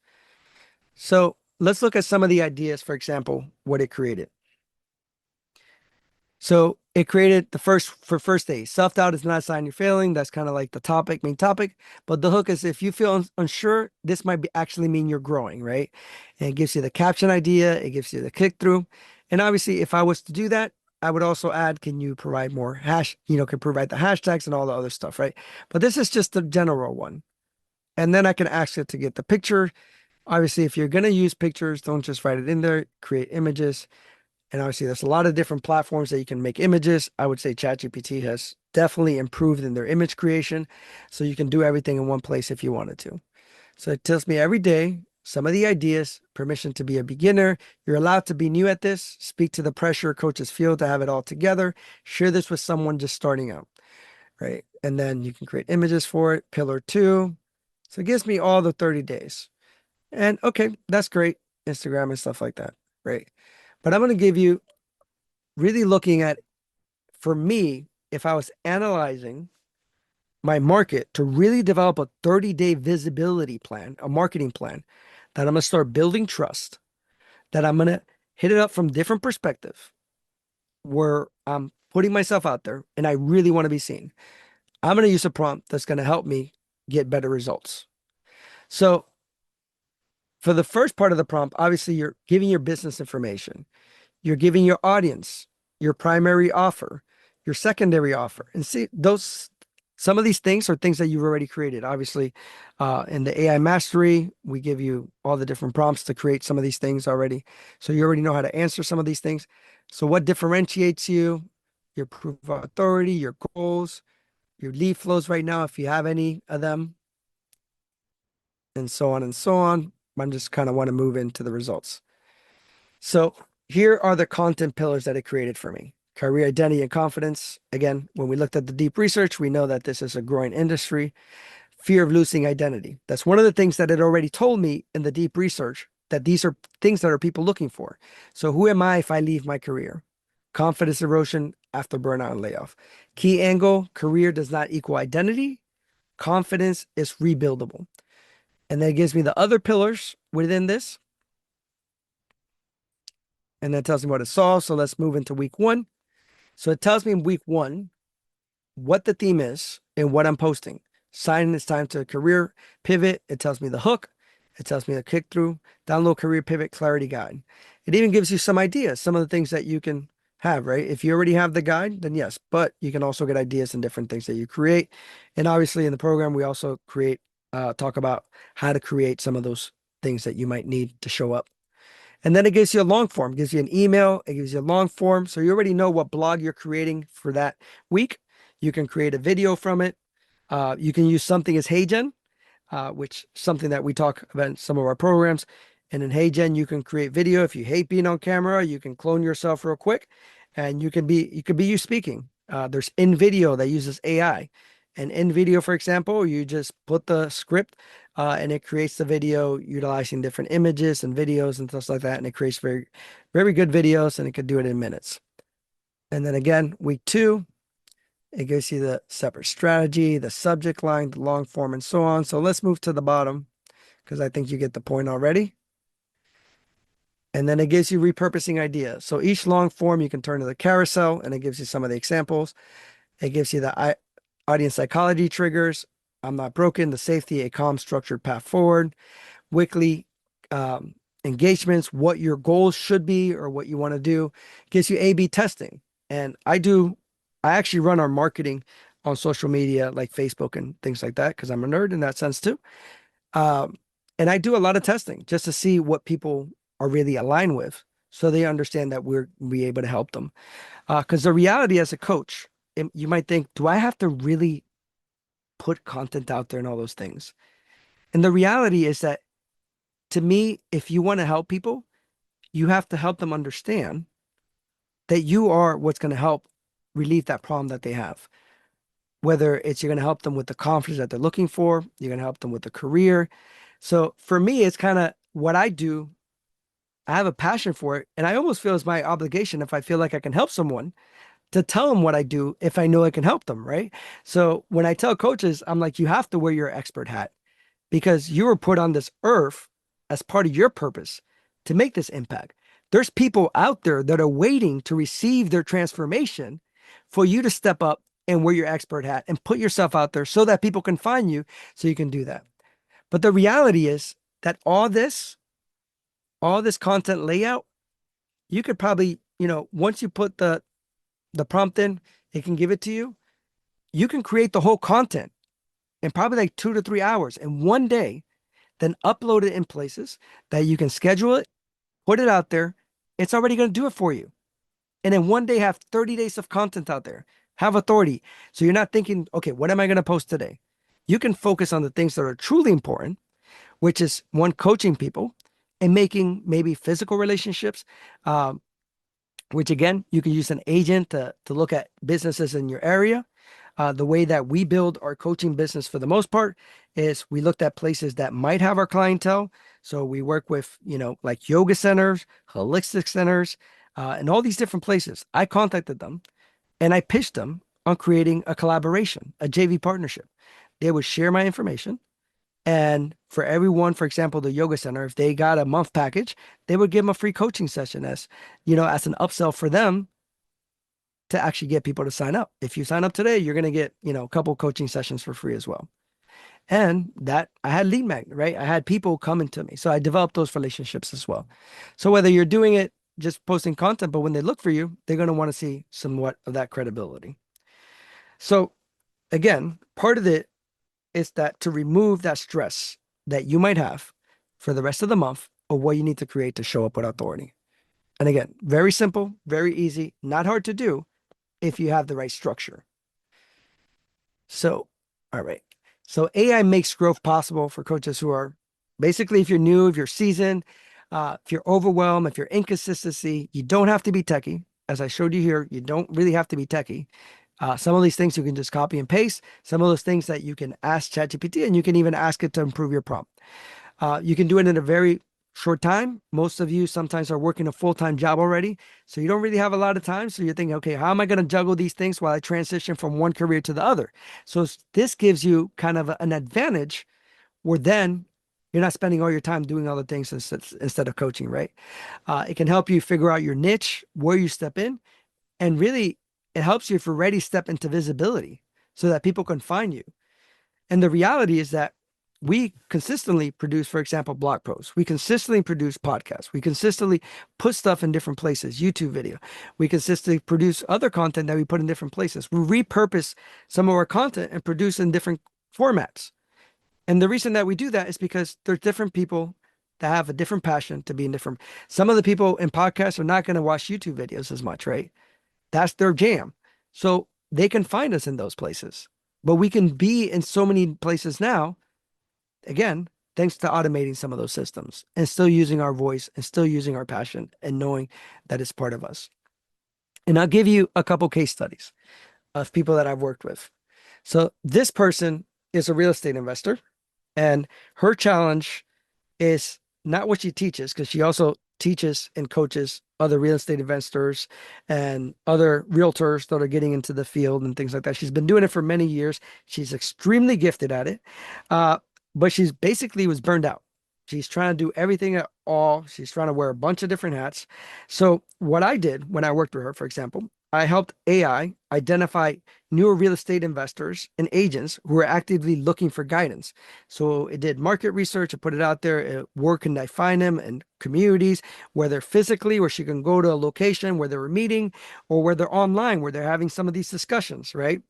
So let's look at some of the ideas, for example, what it created. So it created the first day. Self-doubt is not a sign you're failing. That's kind of like the topic, main topic. But the hook is if you feel unsure, this might be actually mean you're growing, right? And it gives you the caption idea, it gives you the click through. And obviously, if I was to do that, I would also add, can you provide more can provide the hashtags and all the other stuff, right? But this is just the general one. And then I can ask it to get the picture. Obviously, if you're going to use pictures, don't just write it in there, create images. And obviously, there's a lot of different platforms that you can make images. I would say ChatGPT has definitely improved in their image creation. So you can do everything in one place if you wanted to. So it tells me every day some of the ideas, permission to be a beginner. You're allowed to be new at this. Speak to the pressure coaches feel to have it all together. Share this with someone just starting out, right? And then you can create images for it. Pillar 2. So it gives me all the 30 days. And okay, that's great. Instagram and stuff like that. Right. But I'm going to give you really looking at, for me, if I was analyzing my market to really develop a 30-day visibility plan, a marketing plan, that I'm going to start building trust, that I'm going to hit it up from different perspective where I'm putting myself out there and I really want to be seen. I'm going to use a prompt that's going to help me get better results. So for the first part of the prompt, obviously you're giving your business information. You're giving your audience your primary offer, your secondary offer. And see, some of these things are things that you've already created. Obviously, in the AI mastery, we give you all the different prompts to create some of these things already. So you already know how to answer some of these things. So what differentiates you, your proof of authority, your goals, your lead flows right now, if you have any of them, and so on and so on. I'm just kind of want to move into the results. So here are the content pillars that it created for me. Career identity and confidence. Again, when we looked at the deep research, we know that this is a growing industry. Fear of losing identity. That's one of the things that it already told me in the deep research, that these are things that are people looking for. So who am I if I leave my career? Confidence erosion after burnout and layoff. Key angle, career does not equal identity. Confidence is rebuildable. And then it gives me the other pillars within this. And then it tells me what it solves. So let's move into week 1. So it tells me in week 1 what the theme is and what I'm posting. Sign it's time to career pivot. It tells me the hook. It tells me the click through. Download career pivot clarity guide. It even gives you some ideas, some of the things that you can have, right? If you already have the guide, then yes, but you can also get ideas and different things that you create. And obviously in the program, we also talk about how to create some of those things that you might need to show up. And then it gives you a long form, gives you an email, it gives you a long form. So you already know what blog you're creating for that week. You can create a video from it. You can use something as HeyGen, which something that we talk about in some of our programs. And in HeyGen, you can create video. If you hate being on camera, you can clone yourself real quick, and you could be you speaking. There's in video that uses AI, and in video, for example, you just put the script, and it creates the video utilizing different images and videos and stuff like that, and it creates very, very good videos, and it could do it in minutes. And then again, week two, it gives you the separate strategy, the subject line, the long form, and so on. So let's move to the bottom because I think you get the point already. And then it gives you repurposing ideas. So each long form you can turn to the carousel and it gives you some of the examples. It gives you the audience psychology triggers. I'm not broken, the safety, a calm, structured path forward, weekly um, engagements, what your goals should be or what you want to do. It gives you A/B testing. And I actually run our marketing on social media like Facebook and things like that because I'm a nerd in that sense too. Um, and I do a lot of testing just to see what people are really aligned with so they understand that we're be able to help them. Because the reality as a coach, you might think, do I have to really put content out there and all those things? And the reality is that to me, if you want to help people, you have to help them understand that you are what's going to help relieve that problem that they have. Whether it's you're going to help them with the confidence that they're looking for, you're going to help them with the career. So for me, it's kind of what I do. I have a passion for it, and I almost feel it's my obligation if I feel like I can help someone to tell them what I do if I know I can help them, right? So when I tell coaches, I'm like, you have to wear your expert hat because you were put on this earth as part of your purpose to make this impact. There's people out there that are waiting to receive their transformation for you to step up and wear your expert hat and put yourself out there so that people can find you so you can do that. But the reality is that all this content layout, you could probably, once you put the prompt in, it can give it to you. You can create the whole content in probably like 2 to 3 hours in one day, then upload it in places that you can schedule it, put it out there. It's already going to do it for you. And in one day, have 30 days of content out there. Have authority. So you're not thinking, okay, what am I going to post today? You can focus on the things that are truly important, which is one, coaching people and making maybe physical relationships, um, which again, you can use an agent to look at businesses in your area. The way that we build our coaching business for the most part is we looked at places that might have our clientele. So we work with, like yoga centers, holistic centers, and all these different places. I contacted them and I pitched them on creating a collaboration, a JV partnership. They would share my information. And for everyone, for example, the yoga center, if they got a month package, they would give them a free coaching session as an upsell for them to actually get people to sign up. If you sign up today, you're going to get, a couple coaching sessions for free as well. And that I had lead magnet, right? I had people coming to me. So I developed those relationships as well. So whether you're doing it just posting content, but when they look for you, they're going to want to see somewhat of that credibility. So again, part of it is that to remove that stress that you might have for the rest of the month or what you need to create to show up with authority. And again, very simple, very easy, not hard to do if you have the right structure. So, all right. So AI makes growth possible for coaches who are basically, if you're new, if you're seasoned, if you're overwhelmed, if you're inconsistency, you don't have to be techie. As I showed you here, you don't really have to be techie. Some of these things you can just copy and paste. Some of those things that you can ask ChatGPT and you can even ask it to improve your prompt. You can do it in a very short time. Most of you sometimes are working a full-time job already, so you don't really have a lot of time. So you're thinking, okay, how am I going to juggle these things while I transition from one career to the other? So this gives you kind of an advantage where then you're not spending all your time doing other things instead of coaching, right? It can help you figure out your niche, where you step in, and really it helps you if you're ready, step into visibility so that people can find you. And the reality is that we consistently produce, for example, blog posts. We consistently produce podcasts. We consistently put stuff in different places, YouTube video. We consistently produce other content that we put in different places. We repurpose some of our content and produce in different formats. And the reason that we do that is because there's different people that have a different passion to be in different. Some of the people in podcasts are not going to watch YouTube videos as much, right? That's their jam. So they can find us in those places. But we can be in so many places now, again, thanks to automating some of those systems and still using our voice and still using our passion and knowing that it's part of us. And I'll give you a couple case studies of people that I've worked with. So this person is a real estate investor, and her challenge is not what she teaches, because she also teaches and coaches other real estate investors and other realtors that are getting into the field and things like that. She's been doing it for many years. She's extremely gifted at it. But she's basically was burned out. She's trying to do everything at all. She's trying to wear a bunch of different hats. So what I did when I worked with her, for example, I helped AI identify newer real estate investors and agents who are actively looking for guidance. So it did market research, it put it out there. Where can I find them in communities, whether physically, where she can go to a location where they were meeting, or where they're online, where they're having some of these discussions, right?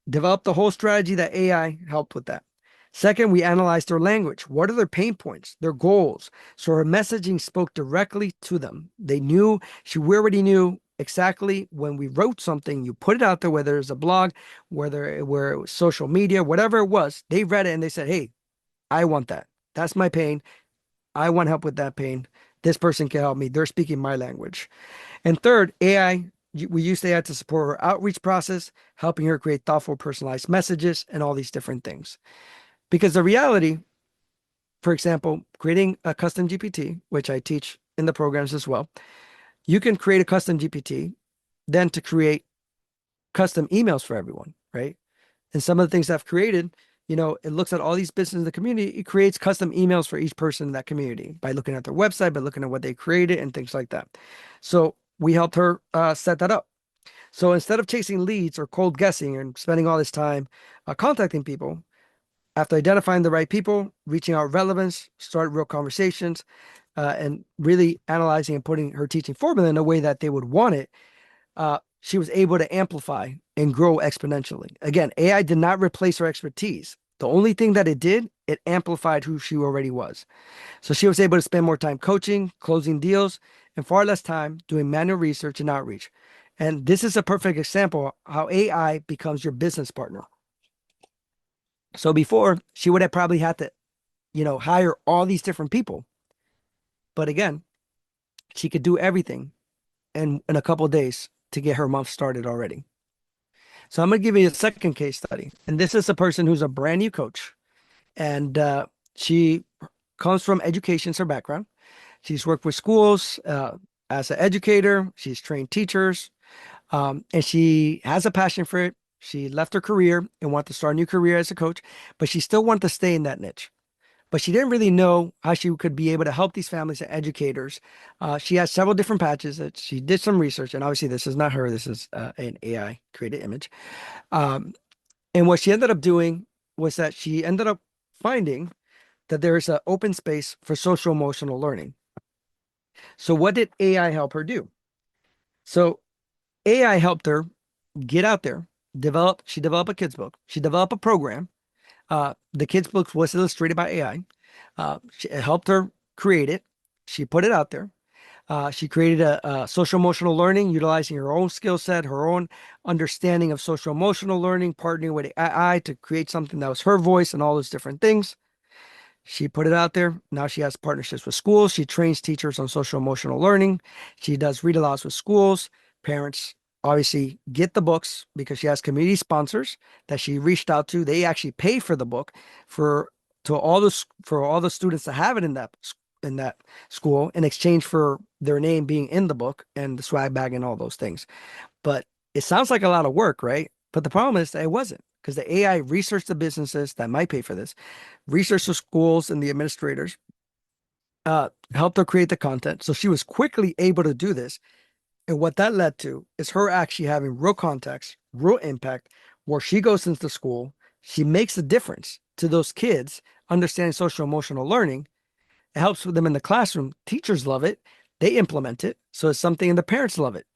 Developed the whole strategy that AI helped with that. Second, we analyzed their language. What are their pain points, their goals? So her messaging spoke directly to them. We already knew exactly when we wrote something, you put it out there, whether it's a blog, whether it was social media, whatever it was, they read it and they said, hey, I want that. That's my pain. I want help with that pain. This person can help me. They're speaking my language. And third, we used AI to support her outreach process, helping her create thoughtful, personalized messages and all these different things. Because the reality, for example, creating a custom GPT, which I teach in the programs as well, you can create a custom GPT, then to create custom emails for everyone, right? And some of the things I've created, it looks at all these businesses in the community. It creates custom emails for each person in that community by looking at their website, by looking at what they created and things like that. So we helped her set that up. So instead of chasing leads or cold guessing and spending all this time contacting people, after identifying the right people, reaching out relevance, start real conversations, and really analyzing and putting her teaching formula in a way that they would want it, she was able to amplify and grow exponentially. Again, AI did not replace her expertise. The only thing that it did, it amplified who she already was. So she was able to spend more time coaching, closing deals, and far less time doing manual research and outreach. And this is a perfect example of how AI becomes your business partner. So before, she would have probably had to, hire all these different people. But again, she could do everything in a couple of days to get her month started already. So I'm going to give you a second case study. And this is a person who's a brand new coach. And she comes from education, it's her background. She's worked with schools as an educator. She's trained teachers. And she has a passion for it. She left her career and wanted to start a new career as a coach, but she still wanted to stay in that niche. But she didn't really know how she could be able to help these families and educators. She has several different patches that she did some research, and obviously this is not her. This is an AI created image. And what she ended up doing was that she ended up finding that there is an open space for social emotional learning. So what did AI help her do? So AI helped her get out there, she developed a kids book. She developed a program. The kids book was illustrated by AI. It helped her create it. She put it out there. She created a social emotional learning, utilizing her own skill set, her own understanding of social emotional learning, partnering with AI to create something that was her voice and all those different things. She put it out there. Now she has partnerships with schools. She trains teachers on social emotional learning. She does read alouds with schools. Parents obviously get the books because she has community sponsors that she reached out to. They actually pay for the book for all the students to have it in that school in exchange for their name being in the book and the swag bag and all those things. But it sounds like a lot of work, right? But the problem is that it wasn't, because the AI researched the businesses that might pay for this, researched the schools and the administrators, helped her create the content. So she was quickly able to do this. And what that led to is her actually having real context, real impact, where she goes into school, she makes a difference to those kids understanding social emotional learning. It helps with them in the classroom. Teachers love it. They implement it. So it's something, and the parents love it.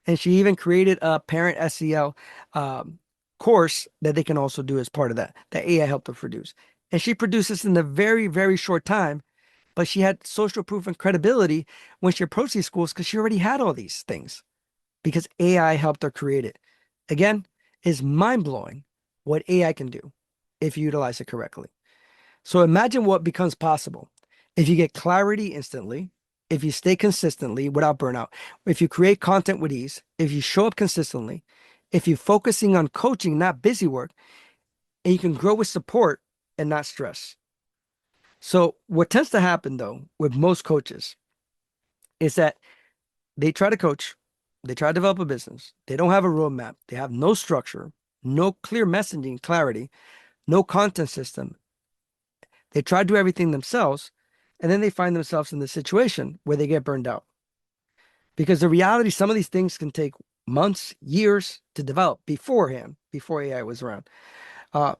And she even created a parent SEL um, course that they can also do as part of that AI helped her produce. And she produced this in a very, very short time, but she had social proof and credibility when she approached these schools because she already had all these things because AI helped her create it. Again, it's mind blowing what AI can do if you utilize it correctly. So imagine what becomes possible if you get clarity instantly, if you stay consistently without burnout, if you create content with ease, if you show up consistently, if you're focusing on coaching, not busy work, and you can grow with support and not stress. So what tends to happen though with most coaches is that they try to coach, they try to develop a business, they don't have a roadmap, they have no structure, no clear messaging clarity, no content system. They try to do everything themselves, and then they find themselves in the situation where they get burned out. Because the reality, some of these things can take months, years to develop beforehand, before AI was around.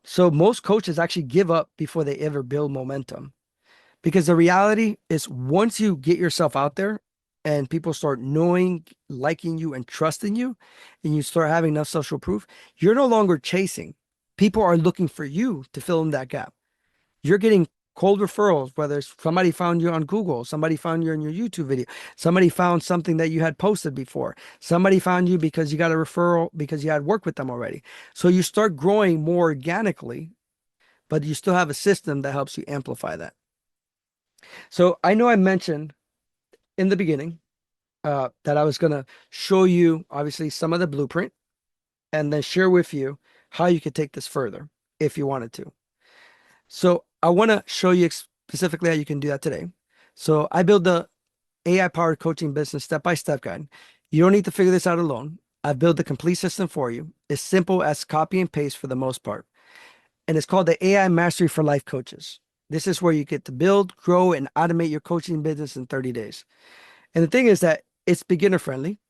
So most coaches actually give up before they ever build momentum. Because the reality is, once you get yourself out there and people start knowing, liking you, and trusting you, and you start having enough social proof, you're no longer chasing. People are looking for you to fill in that gap. You're getting cold referrals, whether it's somebody found you on Google, somebody found you in your YouTube video, somebody found something that you had posted before, somebody found you because you got a referral because you had worked with them already. So you start growing more organically, but you still have a system that helps you amplify that. So I know I mentioned in the beginning that I was going to show you, obviously, some of the blueprint and then share with you how you could take this further if you wanted to. So I want to show you specifically how you can do that today. So I build the AI powered coaching business step-by-step guide. You don't need to figure this out alone. I've built the complete system for you. It's simple as copy and paste for the most part. And it's called the AI Mastery for Life Coaches. This is where you get to build, grow, and automate your coaching business in 30 days. And the thing is that it's beginner friendly,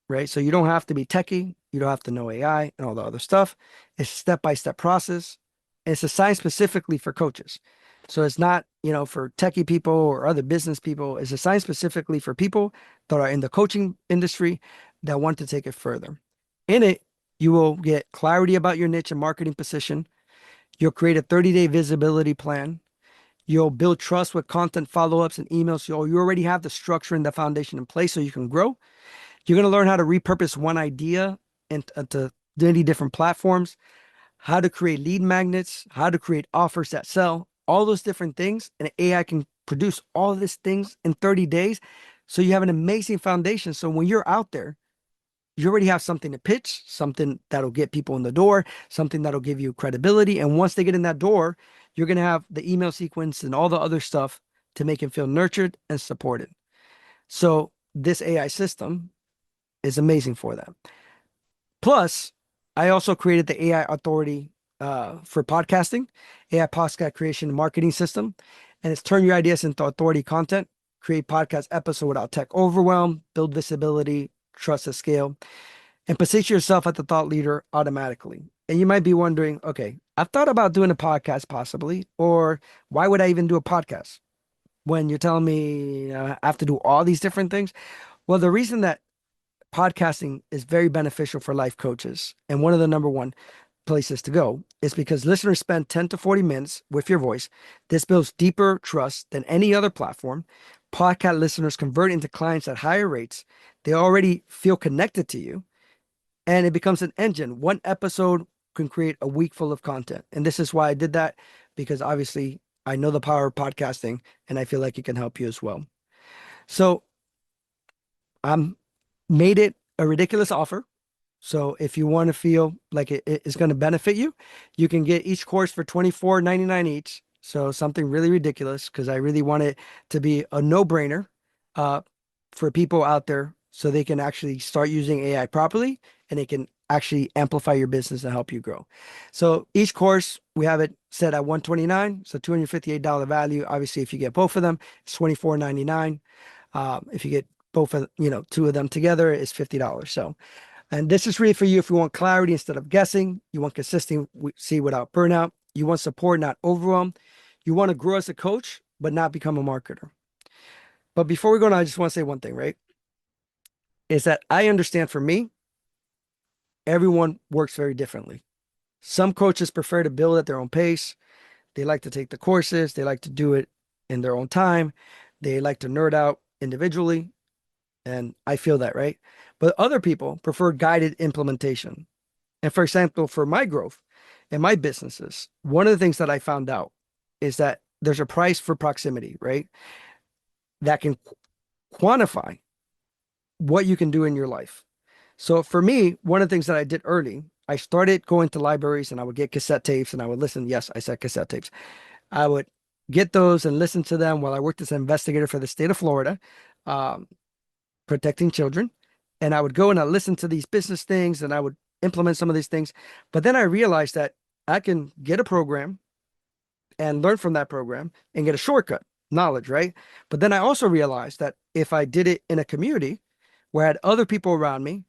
right? So you don't have to be techie, you don't have to know AI and all the other stuff. It's a step-by-step process. And it's designed specifically for coaches. So it's not, for techie people or other business people. It's designed specifically for people that are in the coaching industry that want to take it further. In it, you will get clarity about your niche and marketing position. You'll create a 30-day visibility plan. You'll build trust with content follow-ups and emails. So you already have the structure and the foundation in place so you can grow. You're going to learn how to repurpose one idea into many different platforms, how to create lead magnets, how to create offers that sell, all those different things. And AI can produce all of these things in 30 days. So you have an amazing foundation. So when you're out there, you already have something to pitch, something that'll get people in the door, something that'll give you credibility. And once they get in that door, you're going to have the email sequence and all the other stuff to make them feel nurtured and supported. So this AI system is amazing for that. Plus, I also created the AI Authority for podcasting, AI podcast creation and marketing system, and it's turn your ideas into authority content, create podcast episode without tech overwhelm, build visibility, trust at scale, and position yourself as the thought leader automatically. And you might be wondering, okay, I've thought about doing a podcast possibly, or why would I even do a podcast when you're telling me I have to do all these different things? Well, the reason that podcasting is very beneficial for life coaches, and one of the number one places to go is because listeners spend 10 to 40 minutes with your voice. This builds deeper trust than any other platform. Podcast listeners convert into clients at higher rates. They already feel connected to you, and it becomes an engine. One episode can create a week full of content. And this is why I did that, because obviously I know the power of podcasting and I feel like it can help you as well. So I'm made it a ridiculous offer. So if you want to feel like it is going to benefit you, you can get each course for $24.99 each. So something really ridiculous, because I really want it to be a no-brainer uh, for people out there so they can actually start using AI properly and it can actually amplify your business and help you grow. So each course, we have it set at $129, so $258 value. Obviously, if you get both of them, it's $24.99. If you get both of, two of them together, it's $50. So, and this is really for you if you want clarity instead of guessing. You want consistency without burnout. You want support, not overwhelm. You want to grow as a coach, but not become a marketer. But before we go on, I just want to say one thing, right? Is that I understand for me, everyone works very differently. Some coaches prefer to build at their own pace. They like to take the courses, they like to do it in their own time. They like to nerd out individually. And I feel that, right? But other people prefer guided implementation. And for example, for my growth and my businesses, one of the things that I found out is that there's a price for proximity, right? That can quantify what you can do in your life. So for me, one of the things that I did early, I started going to libraries and I would get cassette tapes and I would listen. Yes, I said cassette tapes. I would get those and listen to them while I worked as an investigator for the state of Florida, um, protecting children. And I would go and I listen to these business things and I would implement some of these things. But then I realized that I can get a program and learn from that program and get a shortcut knowledge, right? But then I also realized that if I did it in a community where I had other people around me,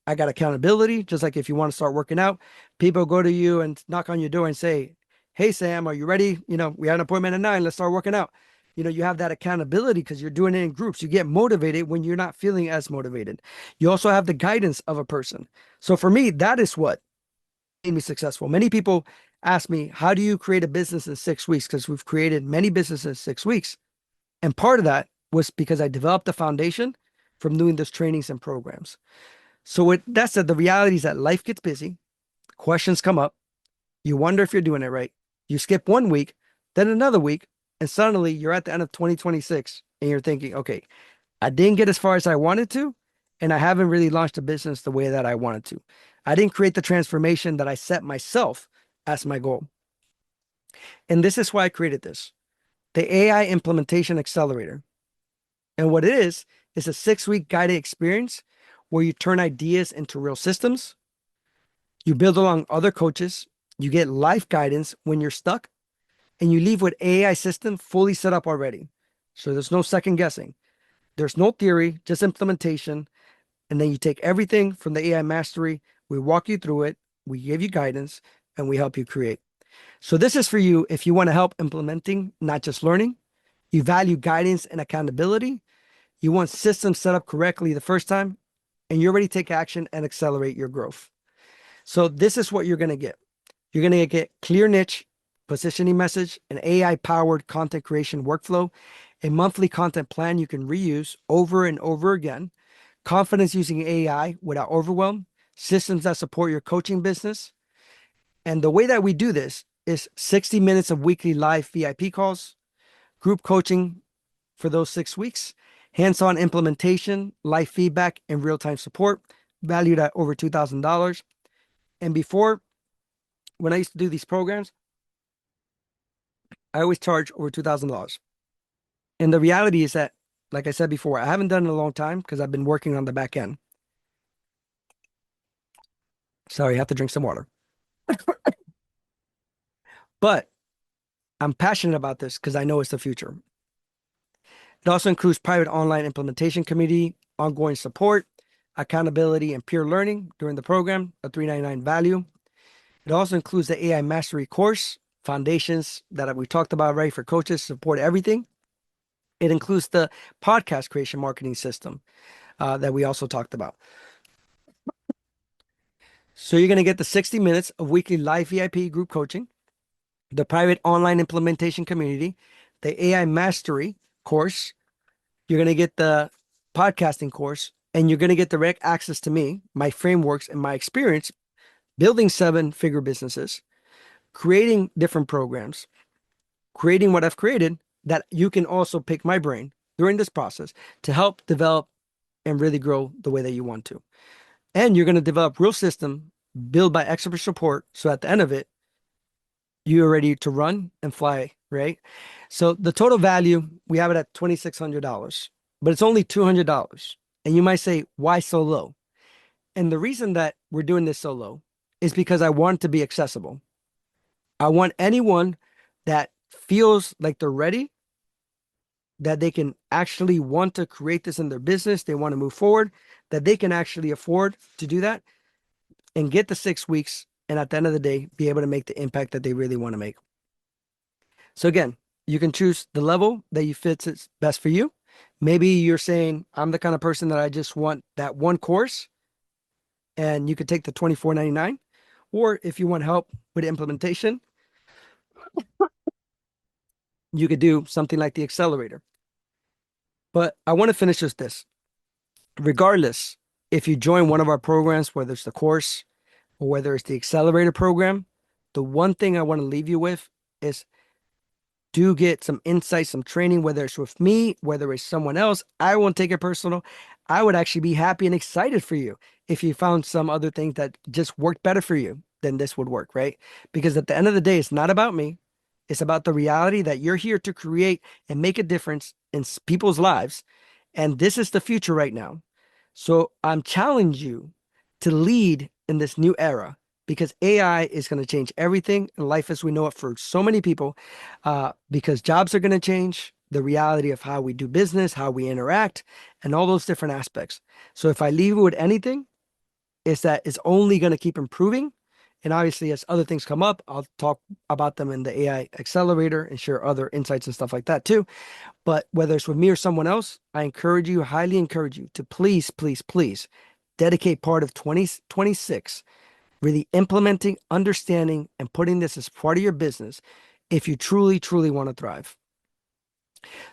I got accountability. Just like if you want to start working out, people go to you and knock on your door and say, "Hey, Sam, are you ready? We had an appointment at 9. Let's start working out." You have that accountability because you're doing it in groups. You get motivated when you're not feeling as motivated. You also have the guidance of a person. So for me, that is what made me successful. Many people ask me, how do you create a business in 6 weeks? Because we've created many businesses in 6 weeks. And part of that was because I developed the foundation from doing those trainings and programs. So with that said, the reality is that life gets busy, questions come up, you wonder if you're doing it right. You skip one week, then another week, and suddenly you're at the end of 2026 and you're thinking, okay, I didn't get as far as I wanted to, and I haven't really launched a business the way that I wanted to. I didn't create the transformation that I set myself as my goal. And this is why I created this, the AI Implementation Accelerator. And what it is a 6 week guided experience where you turn ideas into real systems. You build along other coaches. You get life guidance when you're stuck, and you leave with AI system fully set up already. So there's no second guessing. There's no theory, just implementation. And then you take everything from the AI mastery. We walk you through it. We give you guidance and we help you create. So this is for you if you want to help implementing, not just learning. You value guidance and accountability. You want systems set up correctly the first time, and you're ready to take action and accelerate your growth. So this is what you're going to get. You're going to get clear niche, positioning message, an AI powered content creation workflow, a monthly content plan you can reuse over and over again, confidence using AI without overwhelm, systems that support your coaching business. And the way that we do this is 60 minutes of weekly live VIP calls, group coaching for those 6 weeks, hands-on implementation, live feedback, and real-time support, valued at over $2,000. And before, when I used to do these programs, I always charge over $2,000. And the reality is that, like I said before, I haven't done it in a long time because I've been working on the back end. Sorry, I have to drink some water. But I'm passionate about this because I know it's the future. It also includes private online implementation community, ongoing support, accountability, and peer learning during the program, a $399 value. It also includes the AI mastery course, foundations that we talked about, right, for coaches, support everything. It includes the podcast creation marketing system that we also talked about. So you're going to get the 60 minutes of weekly live VIP group coaching, the private online implementation community, the AI mastery course. You're going to get the podcasting course, and you're going to get direct access to me, my frameworks, and my experience building 7-figure businesses, creating different programs, creating what I've created that you can also pick my brain during this process to help develop and really grow the way that you want to. And you're going to develop real system built by expert support. So at the end of it, you're ready to run and fly, right? So the total value, we have it at $2,600, but it's only $200. And you might say, why so low? And the reason that we're doing this so low is because I want it to be accessible. I want anyone that feels like they're ready, that they can actually want to create this in their business, they want to move forward, that they can actually afford to do that and get the 6 weeks. And at the end of the day, be able to make the impact that they really want to make. So again, You can choose the level that you fits it's best for you. Maybe you're saying, I'm the kind of person that I just want that one course and you could take the 24.99. Or if you want help with implementation, you could do something like the accelerator. But I want to finish with this. Regardless, if you join one of our programs, whether it's the course or whether it's the accelerator program, the one thing I want to leave you with is do get some insight, some training, whether it's with me, whether it's someone else. I won't take it personal. I would actually be happy and excited for you if you found some other things that just worked better for you than this would work, right? Because at the end of the day, it's not about me. It's about the reality that you're here to create and make a difference in people's lives. And this is the future right now. So I'm challenging you to lead in this new era because AI is going to change everything in life as we know it for so many people. Because jobs are going to change, the reality of how we do business, how we interact, and all those different aspects. So if I leave you with anything, is that it's only going to keep improving. And obviously, as other things come up, I'll talk about them in the AI accelerator and share other insights and stuff like that too. But whether it's with me or someone else, I encourage you, highly encourage you to please, please, please dedicate part of 2026 really implementing, understanding, and putting this as part of your business if you truly, truly want to thrive.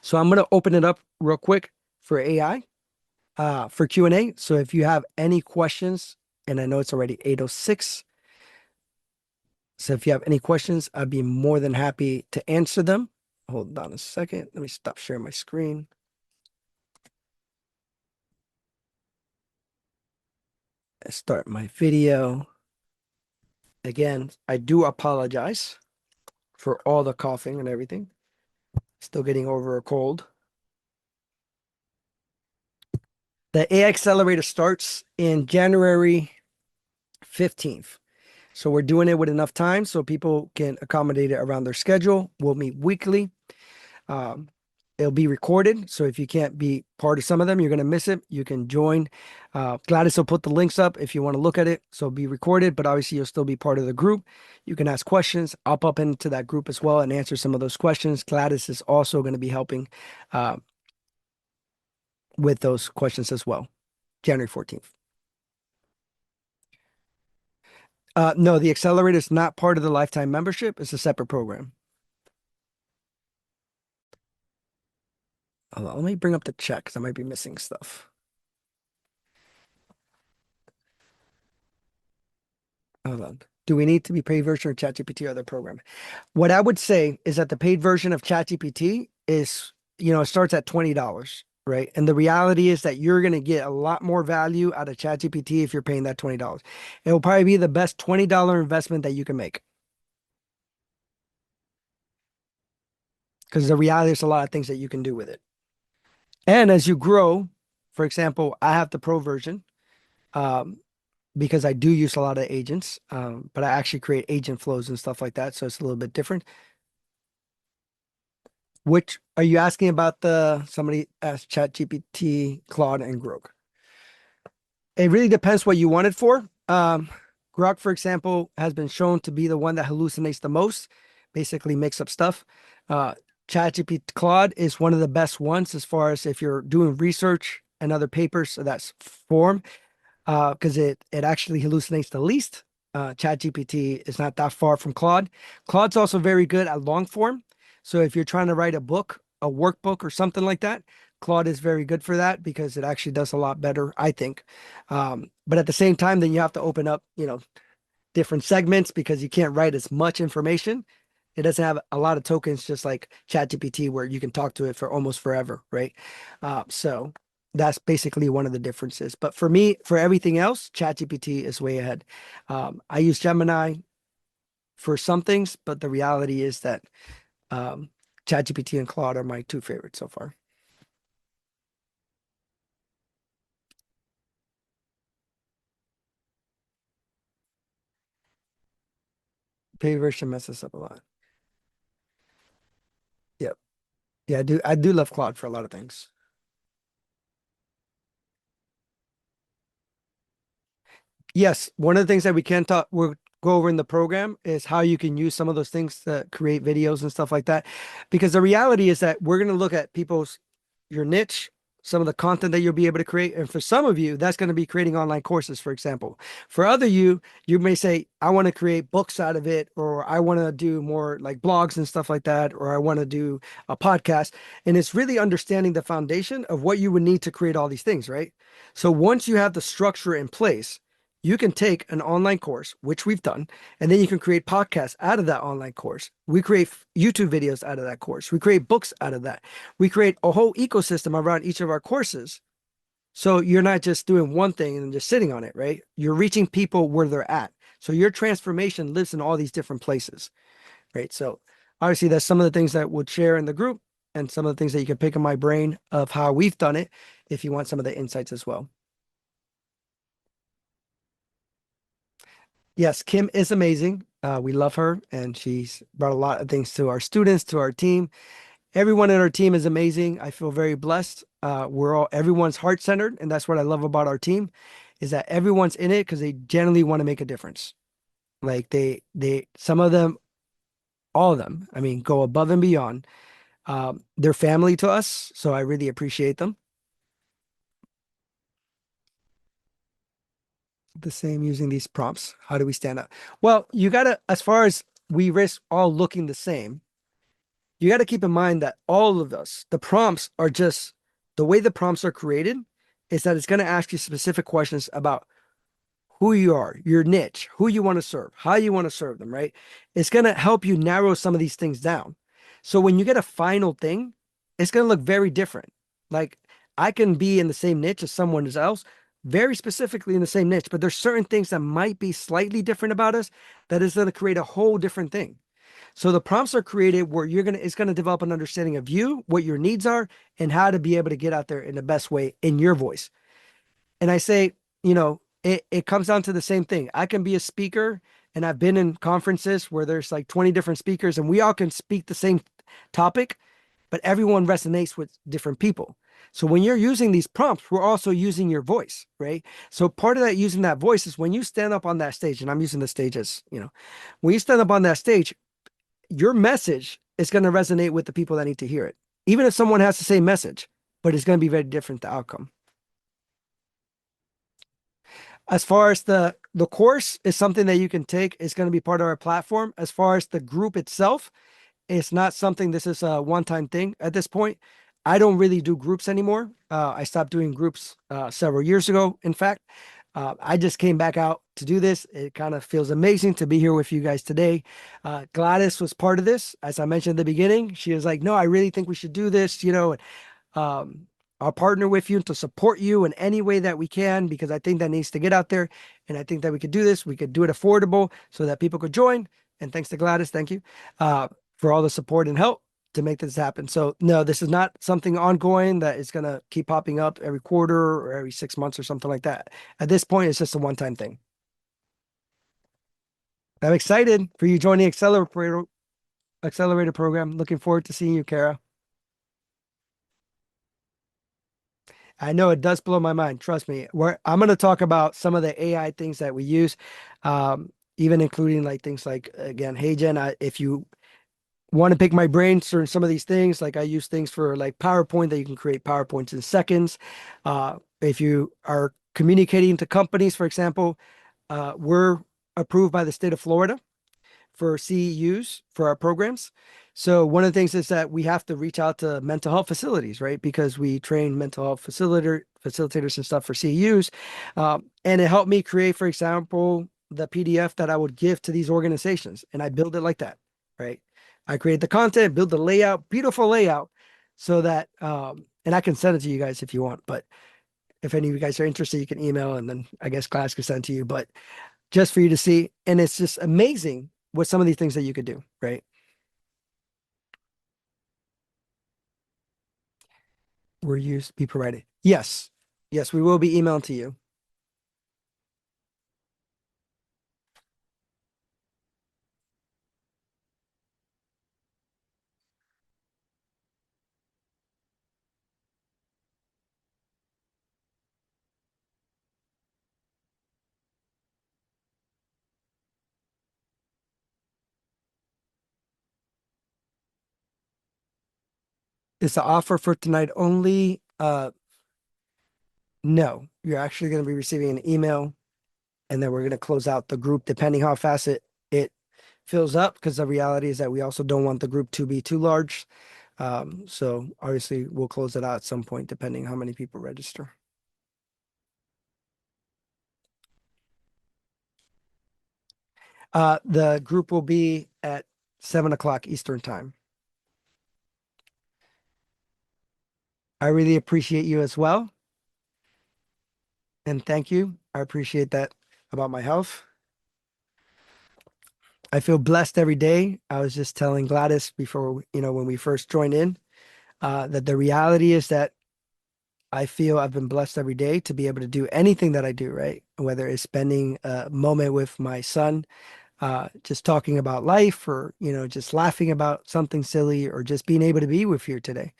So I'm going to open it up real quick for AI, for Q&A. So if you have any questions, and I know it's already 8:06, so if you have any questions, I'd be more than happy to answer them. Hold on a second. Let me stop sharing my screen. Start my video. Again, I do apologize for all the coughing and everything. Still getting over a cold. The AI Accelerator starts in January 15th. So we're doing it with enough time so people can accommodate it around their schedule. We'll meet weekly. Um, it'll be recorded. So if you can't be part of some of them, you're going to miss it. You can join. Gladys will put the links up if you want to look at it. So it'll be recorded, but obviously you'll still be part of the group. You can ask questions. I'll pop into that group as well and answer some of those questions. Gladys is also going to be helping uh, with those questions as well. January 14th. No, the accelerator is not part of the lifetime membership. It's a separate program. Hold on, let me bring up the chat because I might be missing stuff. Hold on. Do we need to be paid version of ChatGPT or other program? What I would say is that the paid version of ChatGPT is, it starts at $20, right? And the reality is that you're going to get a lot more value out of ChatGPT if you're paying that $20. It will probably be the best $20 investment that you can make. Because the reality is a lot of things that you can do with it. And as you grow, for example, I have the pro version. Um, because I do use a lot of agents, but I actually create agent flows and stuff like that. So it's a little bit different. Which are you asking about somebody asked ChatGPT, Claude, and Grok? It really depends what you want it for. Grok, for example, has been shown to be the one that hallucinates the most, basically makes up stuff. ChatGPT Claude is one of the best ones as far as if you're doing research and other papers, so that's form. Because it actually hallucinates the least. ChatGPT is not that far from Claude. Claude's also very good at long form. So if you're trying to write a book, a workbook, or something like that, Claude is very good for that because it actually does a lot better, I think. But at the same time, then you have to open up, different segments because you can't write as much information. It doesn't have a lot of tokens, just like ChatGPT, where you can talk to it for almost forever, right? So that's basically one of the differences. But for me, for everything else, ChatGPT is way ahead. I use Gemini for some things, but the reality is that um, ChatGPT and Claude are my two favorites so far. Paid version messes up a lot. Yep. Yeah, I do. I do love Claude for a lot of things. Yes, one of the things that we can talk, we're go over in the program is how you can use some of those things to create videos and stuff like that. Because the reality is that we're going to look at people's your niche, some of the content that you'll be able to create. And for some of you, that's going to be creating online courses, for example. For other you may say, I want to create books out of it, or I want to do more like blogs and stuff like that, or I want to do a podcast. And it's really understanding the foundation of what you would need to create all these things, right? So once you have the structure in place, you can take an online course, which we've done, and then you can create podcasts out of that online course. We create YouTube videos out of that course. We create books out of that. We create a whole ecosystem around each of our courses. So you're not just doing one thing and just sitting on it, right? You're reaching people where they're at. So your transformation lives in all these different places, right? So obviously that's some of the things that we'll share in the group and some of the things that you can pick in my brain of how we've done it if you want some of the insights as well. Yes, Kim is amazing. We love her, and she's brought a lot of things to our students, to our team. Everyone in our team is amazing. I feel very blessed. Everyone's heart centered, and that's what I love about our team, is that everyone's in it because they genuinely want to make a difference. Like some of them, all of them, I mean, go above and beyond. They're family to us, so I really appreciate them. The same using these prompts. How do we stand out? Well, you gotta, as far as we risk all looking the same, you got to keep in mind that all of us, the prompts are just the way the prompts are created is that it's going to ask you specific questions about who you are, your niche, who you want to serve, how you want to serve them, right? It's going to help you narrow some of these things down. So when you get a final thing, it's going to look very different. Like I can be in the same niche as someone else, very specifically in the same niche, but there's certain things that might be slightly different about us that is going to create a whole different thing. So the prompts are created where it's going to develop an understanding of you, what your needs are, and how to be able to get out there in the best way in your voice. And I say, it comes down to the same thing. I can be a speaker, and I've been in conferences where there's like 20 different speakers, and we all can speak the same topic, but everyone resonates with different people. So when you're using these prompts, we're also using your voice, right? So part of that using that voice is when you stand up on that stage, and I'm using the stage as, when you stand up on that stage, your message is going to resonate with the people that need to hear it. Even if someone has the same message, but it's going to be very different, the outcome. As far as the course is something that you can take, it's going to be part of our platform. As far as the group itself, it's not something, this is a one-time thing at this point. I don't really do groups anymore. I stopped doing groups several years ago, in fact. I just came back out to do this. It kind of feels amazing to be here with you guys today. Gladys was part of this. As I mentioned at the beginning, she was like, no, I really think we should do this, um, I'll partner with you to support you in any way that we can because I think that needs to get out there. And I think that we could do this. We could do it affordable so that people could join. And thanks to Gladys, thank you for all the support and help to make this happen. So, no, this is not something ongoing that is going to keep popping up every quarter or every 6 months or something like that. At this point, it's just a one time thing. I'm excited for you joining Accelerator program. Looking forward to seeing you, Kara. I know it does blow my mind. Trust me. I'm going to talk about some of the AI things that we use, even including like things like, again, HeyGen, if you want to pick my brain for some of these things, like I use things for like PowerPoint that you can create PowerPoints in seconds. If you are communicating to companies, for example, we're approved by the state of Florida for CEUs for our programs. So one of the things is that we have to reach out to mental health facilities, right? Because we train mental health facilitators and stuff for CEUs. And it helped me create, for example, the PDF that I would give to these organizations. And I build it like that, right? I create the content, build the layout, beautiful layout, so that, and I can send it to you guys if you want, but if any of you guys are interested, you can email and then I guess class can send to you. But just for you to see. And it's just amazing what some of these things that you could do, right? Were used be provided. Yes. Yes, we will be emailing to you. It's an offer for tonight only. No, you're actually going to be receiving an email, and then we're going to close out the group depending how fast it fills up. Because the reality is that we also don't want the group to be too large. So obviously we'll close it out at some point depending how many people register. The group will be at 7 o'clock Eastern time. I really appreciate you as well. And thank you. I appreciate that about my health. I feel blessed every day. I was just telling Gladys before, when we first joined in, that the reality is that I feel I've been blessed every day to be able to do anything that I do, right? Whether it's spending a moment with my son, just talking about life, or, just laughing about something silly, or just being able to be with you today.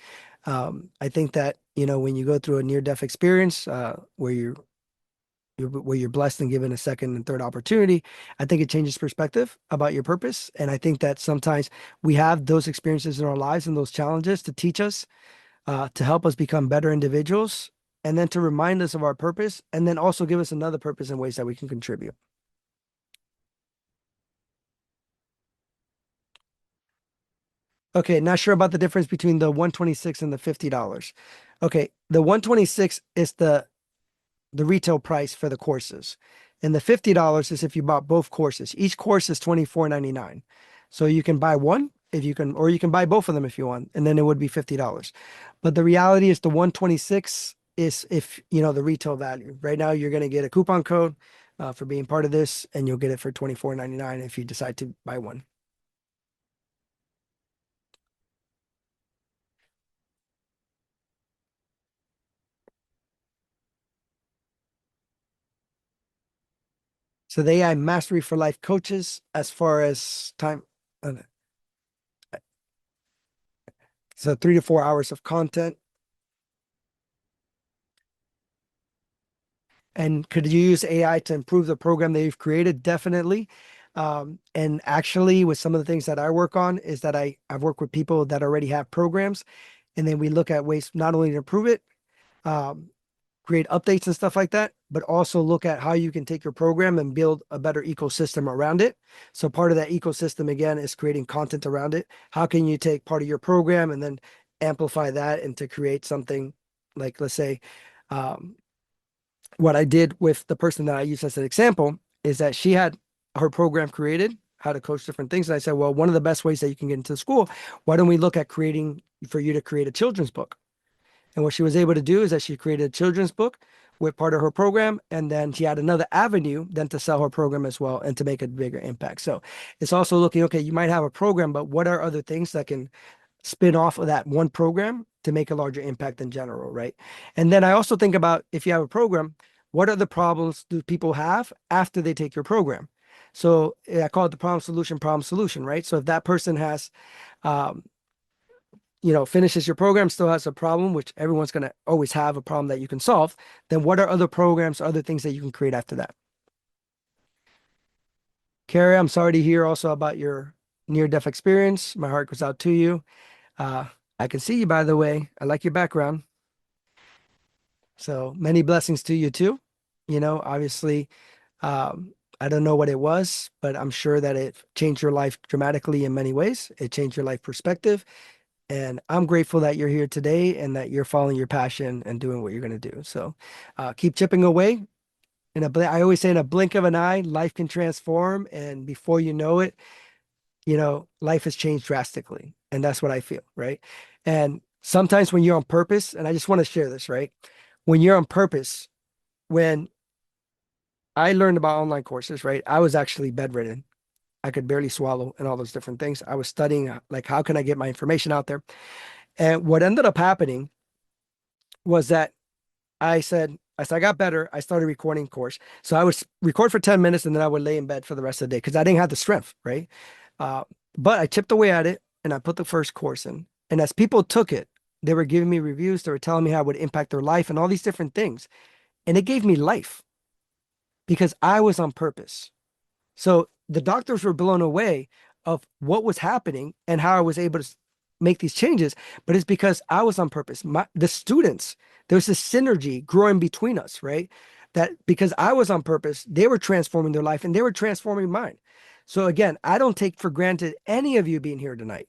I think that, when you go through a near-death experience, where you're blessed and given a second and third opportunity, I think it changes perspective about your purpose. And I think that sometimes we have those experiences in our lives and those challenges to teach us, to help us become better individuals, and then to remind us of our purpose, and then also give us another purpose in ways that we can contribute. Okay, not sure about the difference between the 126 and the $50. Okay, the 126 is the retail price for the courses. And the $50 is if you bought both courses. Each course is $24.99. So you can buy one if you can, or you can buy both of them if you want, and then it would be $50. But the reality is the 126 is if the retail value. Right now you're going to get a coupon code for being part of this, and you'll get it for $24.99 if you decide to buy one. So the AI Mastery for Life coaches, as far as time, uh, so 3 to 4 hours of content. And could you use AI to improve the program that you've created? Definitely. And actually, with some of the things that I work on, is that I've worked with people that already have programs, and then we look at ways not only to improve it, um, create updates and stuff like that, but also look at how you can take your program and build a better ecosystem around it. So part of that ecosystem, again, is creating content around it. How can you take part of your program and then amplify that and to create something like, let's say, um, what I did with the person that I used as an example is that she had her program created, how to coach different things. And I said, well, one of the best ways that you can get into the school, why don't we look at creating for you to create a children's book? And what she was able to do is that she created a children's book with part of her program. And then she had another avenue then to sell her program as well and to make a bigger impact. So it's also looking, okay, you might have a program, but what are other things that can spin off of that one program to make a larger impact in general, right? And then I also think about, if you have a program, what other problems do people have after they take your program? So I call it the problem solution, right? So if that person has, um, finishes your program, still has a problem, which everyone's going to always have a problem that you can solve, then what are other programs, other things that you can create after that? Carrie, I'm sorry to hear also about your near-death experience. My heart goes out to you. Uh, I can see you, by the way. I like your background. So many blessings to you too. Obviously, I don't know what it was, but I'm sure that it changed your life dramatically in many ways. It changed your life perspective. And I'm grateful that you're here today and that you're following your passion and doing what you're going to do. So keep chipping away. I always say, in a blink of an eye, life can transform. And before you know it, life has changed drastically. And that's what I feel, right? And sometimes when you're on purpose, and I just want to share this, right? When you're on purpose, when I learned about online courses, right? I was actually bedridden. I could barely swallow and all those different things. I was studying, like, how can I get my information out there? And what ended up happening was that I said, as I got better, I started recording course. So I would record for 10 minutes and then I would lay in bed for the rest of the day because I didn't have the strength, right? Uh, but I chipped away at it and I put the first course in. And as people took it, they were giving me reviews. They were telling me how it would impact their life and all these different things. And it gave me life because I was on purpose. So the doctors were blown away of what was happening and how I was able to make these changes, but it's because I was on purpose. The students, there's this synergy growing between us, right? That because I was on purpose, they were transforming their life and they were transforming mine. So again, I don't take for granted any of you being here tonight.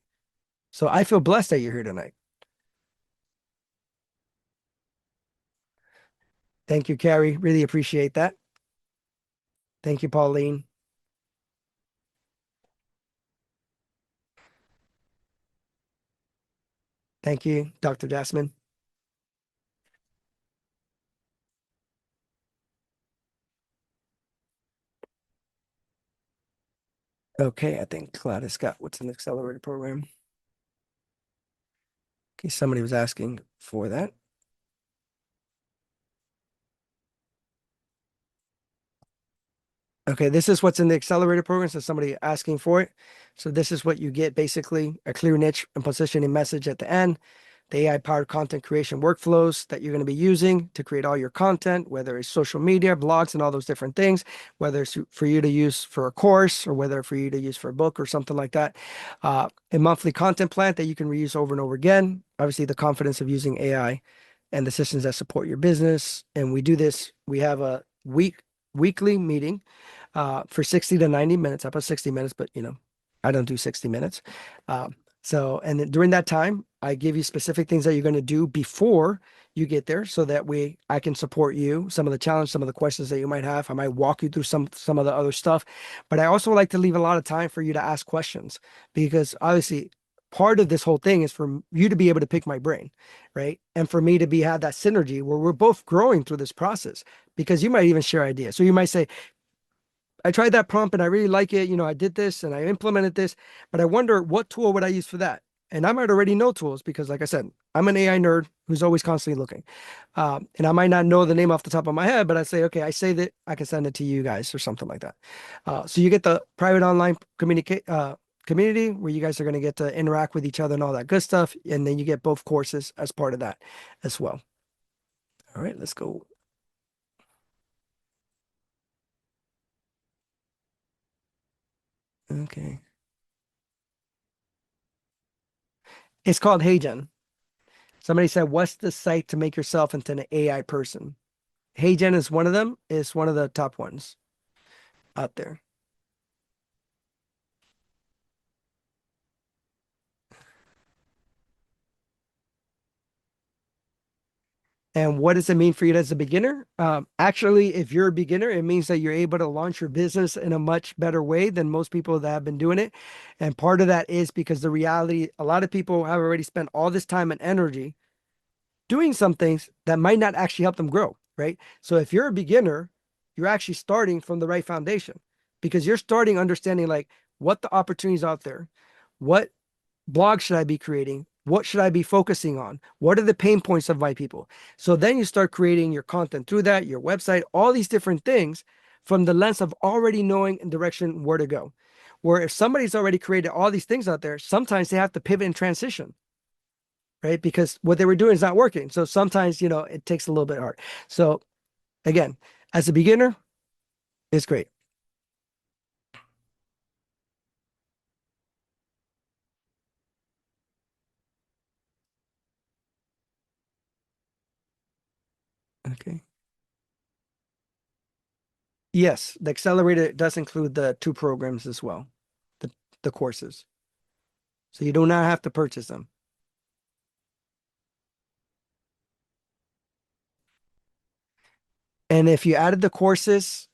So I feel blessed that you're here tonight. Thank you, Carrie. Really appreciate that. Thank you, Pauline. Thank you, Dr. Jasmine. Okay, I think Gladys got what's an accelerator program. Okay, somebody was asking for that. Okay, this is what's in the accelerator program. So somebody asking for it. So this is what you get basically a clear niche and positioning message at the end. The AI powered content creation workflows that you're going to be using to create all your content, whether it's social media, blogs, and all those different things, whether it's for you to use for a course or whether for you to use for a book or something like that. A monthly content plan that you can reuse over and over again. Obviously, the confidence of using AI and the systems that support your business. And we do this, we have a weekly meeting for 60 to 90 minutes. I put 60 minutes, but I don't do 60 minutes. So, and then during that time, I give you specific things that you're going to do before you get there so that I can support you, some of the challenge, some of the questions that you might have. I might walk you through some of the other stuff, but I also like to leave a lot of time for you to ask questions because obviously part of this whole thing is for you to be able to pick my brain, right? And for me to have that synergy where we're both growing through this process because you might even share ideas. So you might say, I tried that prompt and I really like it. I did this and I implemented this, but I wonder what tool would I use for that? And I might already know tools because, like I said, I'm an AI nerd who's always constantly looking. And I might not know the name off the top of my head, but I say, okay, I say that I can send it to you guys or something like that. So you get the private online community where you guys are going to get to interact with each other and all that good stuff. And then you get both courses as part of that as well. All right, let's go. Okay. It's called HeyGen. Somebody said, what's the site to make yourself into an AI person? HeyGen is one of them. It's one of the top ones out there. And what does it mean for you as a beginner? Actually, if you're a beginner, it means that you're able to launch your business in a much better way than most people that have been doing it. And part of that is because the reality, a lot of people have already spent all this time and energy doing some things that might not actually help them grow, right? So if you're a beginner, you're actually starting from the right foundation because you're starting understanding like what the opportunities out there, what blog should I be creating? What should I be focusing on? What are the pain points of my people? So then you start creating your content through that, your website, all these different things from the lens of already knowing in direction where to go. Where if somebody's already created all these things out there, sometimes they have to pivot and transition, right? Because what they were doing is not working. So sometimes, it takes a little bit hard. So again, as a beginner, it's great. Okay. Yes, the accelerator does include the two programs as well, the the courses. So you do not have to purchase them. And if you added the courses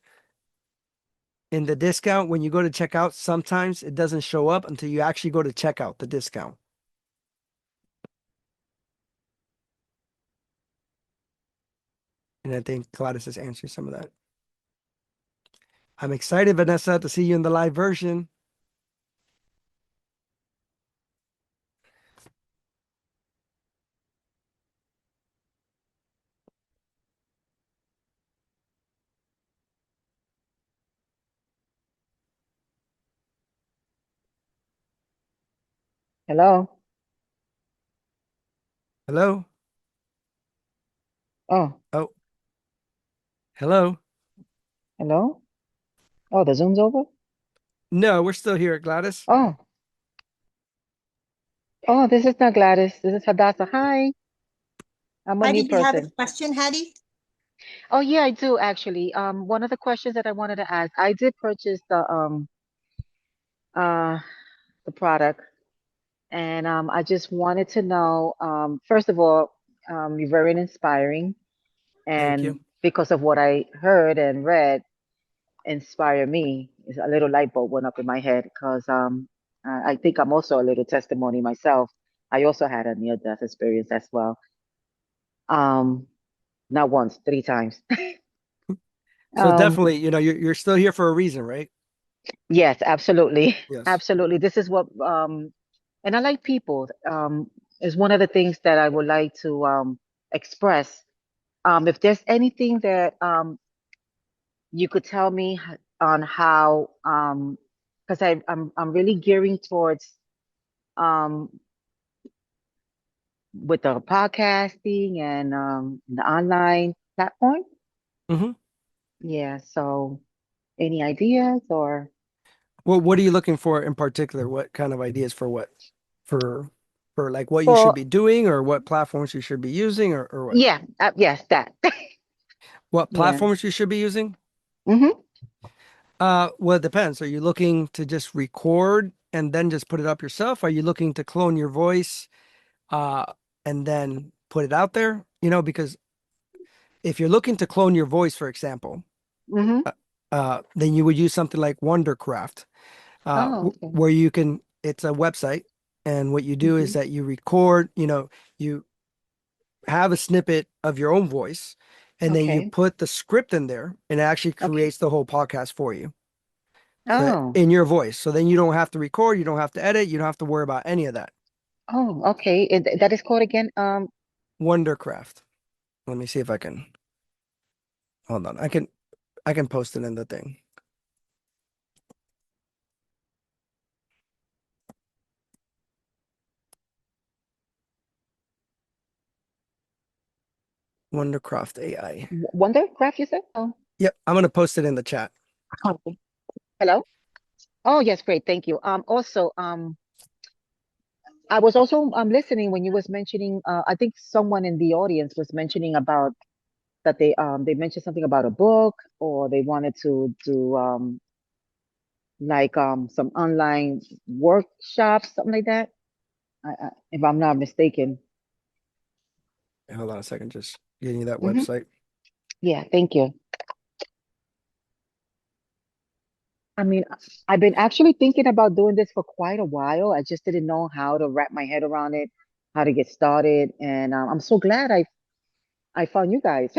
in the discount, when you go to checkout, sometimes it doesn't show up until you actually go to checkout the discount. And I think Gladys has answered some of that. I'm excited, Vanessa, to see you in the live version. Hello. Hello? Oh, Oh, hello? hello. Oh, the Zoom's over? No, we're still here, Gladys. Oh, Oh, this is not Gladys. This is Hadassah. Hi, I'm a Hi, new did you have a person. question, Hattie? Oh, yeah, I do actually. One of the questions that I wanted to ask, I did purchase uh the product, and I just wanted to know, first of all, you're very inspiring, Thank you. and because of what I heard and read, inspire me. A little light bulb went up in my head because I think I'm also a little testimony myself. I also had a near-death experience as well. Um, not once, three times. So Um, definitely, you're still here for a reason, right? yes, absolutely. Yes. Absolutely. This is what and I like people. Is one of the things that I would like to express. If there's anything that you could tell me on how because I'm really gearing towards um with the podcasting and the online platform. Hmm. Yeah, so any ideas or Well, what are you looking for in particular? What kind of ideas for what? For for like what you should for be doing or what platforms you should be using or what? yeah, yes, that. What Yeah. platforms you should be using? Mm-hmm. Well, it depends. Are you looking to just record and then just put it up yourself? Are you looking to clone your voice uh and then put it out there? Because if you're looking to clone your voice, for example, Mm-hmm. uh, then you would use something like Wondercraft, Oh, okay. where it's a website, and what you do is Mm-hmm. that you record, you have a snippet of your own voice, and then you Okay. put the script in there, and it actually Okay. creates the whole podcast for you. So Oh. in your voice. So then you don't have to record, you don't have to edit, you don't have to worry about any of that. Oh, okay. That is called again. Wondercraft. Let me see if I can hold on. I can post it in the thing. Wondercraft AI. Wondercraft, you said? Oh. Yep, I'm gonna post it in the chat. Okay. Hello? Oh, yes, great. Thank you. Also, I was also listening when you was mentioning I think someone in the audience was mentioning about that they mentioned something about a book or they wanted to do like some online workshops, something like that. If I'm not mistaken. Hold on a second, just getting you that Hmm. website. Yeah, thank you. I mean, I've been actually thinking about doing this for quite a while. I just didn't know how to wrap my head around it, how to get started, and I'm so glad I found you guys.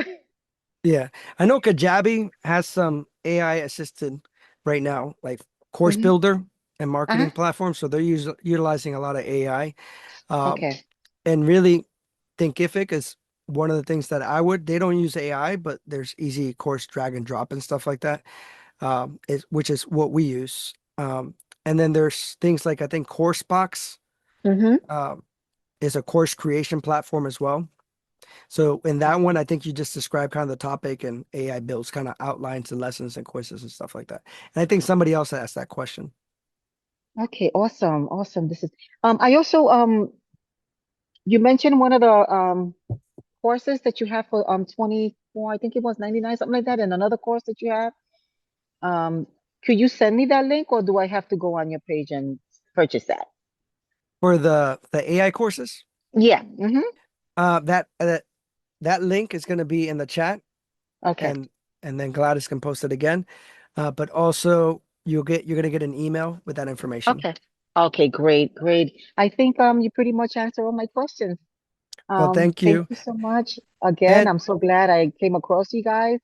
Yeah, I know Kajabi has some AI assisted right now, like course Hmm. builder and Uh-huh. marketing platforms. So they're utilizing a lot of AI. Um, Okay. and really, Thinkific is one of the things that they don't use AI, but there's easy course drag and drop and stuff like that, which is what we use. And then there's things like I think CourseBox Hmm. um, is a course creation platform as well. So in that one, Okay. I think you just describe kind of the topic and AI builds kind of outlines and lessons and quizzes and stuff like that. And I think somebody else asked that question. Okay, awesome. Awesome. This is I also you mentioned one of the courses that you have for 24, I think it was 99, something like that, and another course that you have. Um, could you send me that link or do I have to go on your page and purchase that? For the AI courses, Yeah. Mm-hmm. uh, that uh, that link is going to be in the chat, Okay. and then Gladys can post it again. But also you're going to get an email with that information. Okay. Okay, great, great. I think you pretty much answered all my questions. Well, thank Thank you. you so much. Again, And I'm so glad I came across you guys.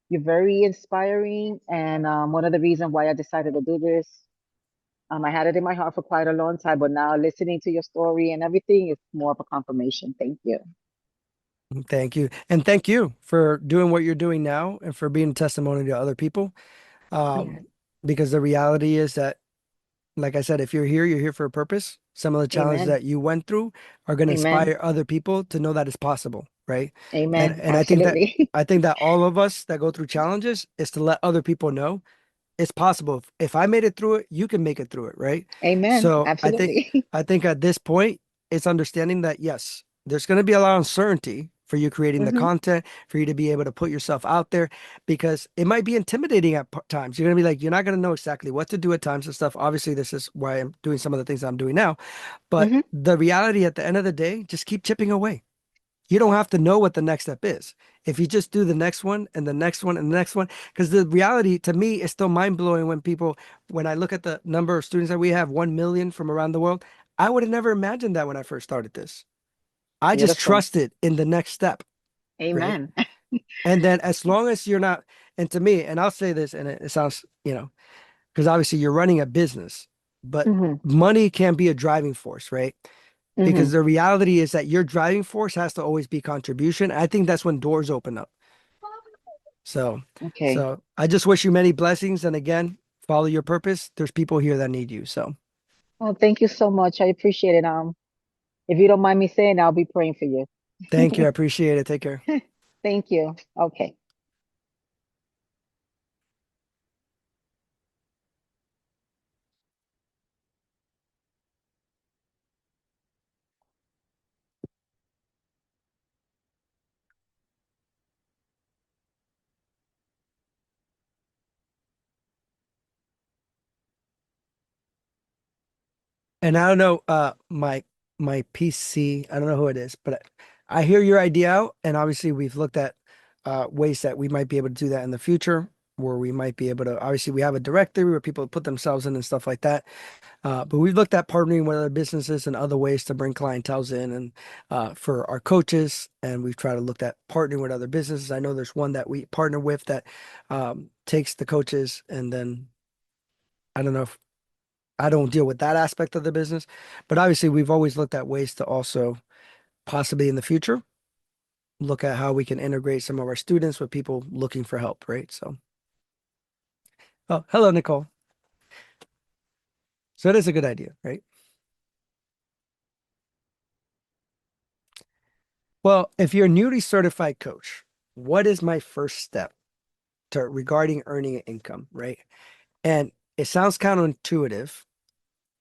You're very inspiring, and one of the reasons why I decided to do this, I had it in my heart for quite a long time, but now listening to your story and everything is more of a confirmation. Thank you. thank you. And thank you for doing what you're doing now and for being a testimony to other people. Yeah. Um, because the reality is that, like I said, if you're here for a purpose. Some of the challenges Amen. that you went through are going to Amen. inspire other people to know that it's possible, right? And Amen. and Absolutely. I think that all of us that go through challenges is to let other people know it's possible. If I made it through it, you can make it through it, right? Amen. So Absolutely. I think at this point, it's understanding that yes, there's going to be a lot of uncertainty for you creating the Hmm. content, for you to be able to put yourself out there, because it might be intimidating at times. You're going to be like, you're not going to know exactly what to do at times and stuff. Obviously, this is why I'm doing some of the things I'm doing now. But Hmm. the reality at the end of the day, just keep chipping away. You don't have to know what the next step is. If you just do the next one and the next one and the next one, because the reality to me is still mind blowing when I look at the number of students that we have, 1 million from around the world. I would have never imagined that when I first started this. I just Beautiful. trusted in the next step, right? Amen. And then as long as you're not, and to me, and I'll say this, and it sounds, because obviously you're running a business, but Hmm. money can be a driving force, right? Because Hmm. the reality is that your driving force has to always be contribution. I think that's when doors open up. So, Okay. so I just wish you many blessings. And again, follow your purpose. There's people here that need you. So Well, thank you so much. I appreciate it. If you don't mind me saying, I'll be praying for you. thank you. I appreciate it. Take care. Thank you. Okay. And I don't know, my PC, I don't know who it is, but I hear your idea out. And obviously we've looked at ways that we might be able to do that in the future, where we might be able to, obviously we have a directory where people put themselves in and stuff like that. But we've looked at partnering with other businesses and other ways to bring clientels in and for our coaches. And we've tried to look at partnering with other businesses. I know there's one that we partner with that takes the coaches, and then I don't know if I don't deal with that aspect of the business, but obviously we've always looked at ways to also possibly in the future look at how we can integrate some of our students with people looking for help, right? So, oh, hello, Nicole. So it is a good idea, right? Well, if you're a newly certified coach, what is my first step to regarding earning an income, right? And it sounds counterintuitive,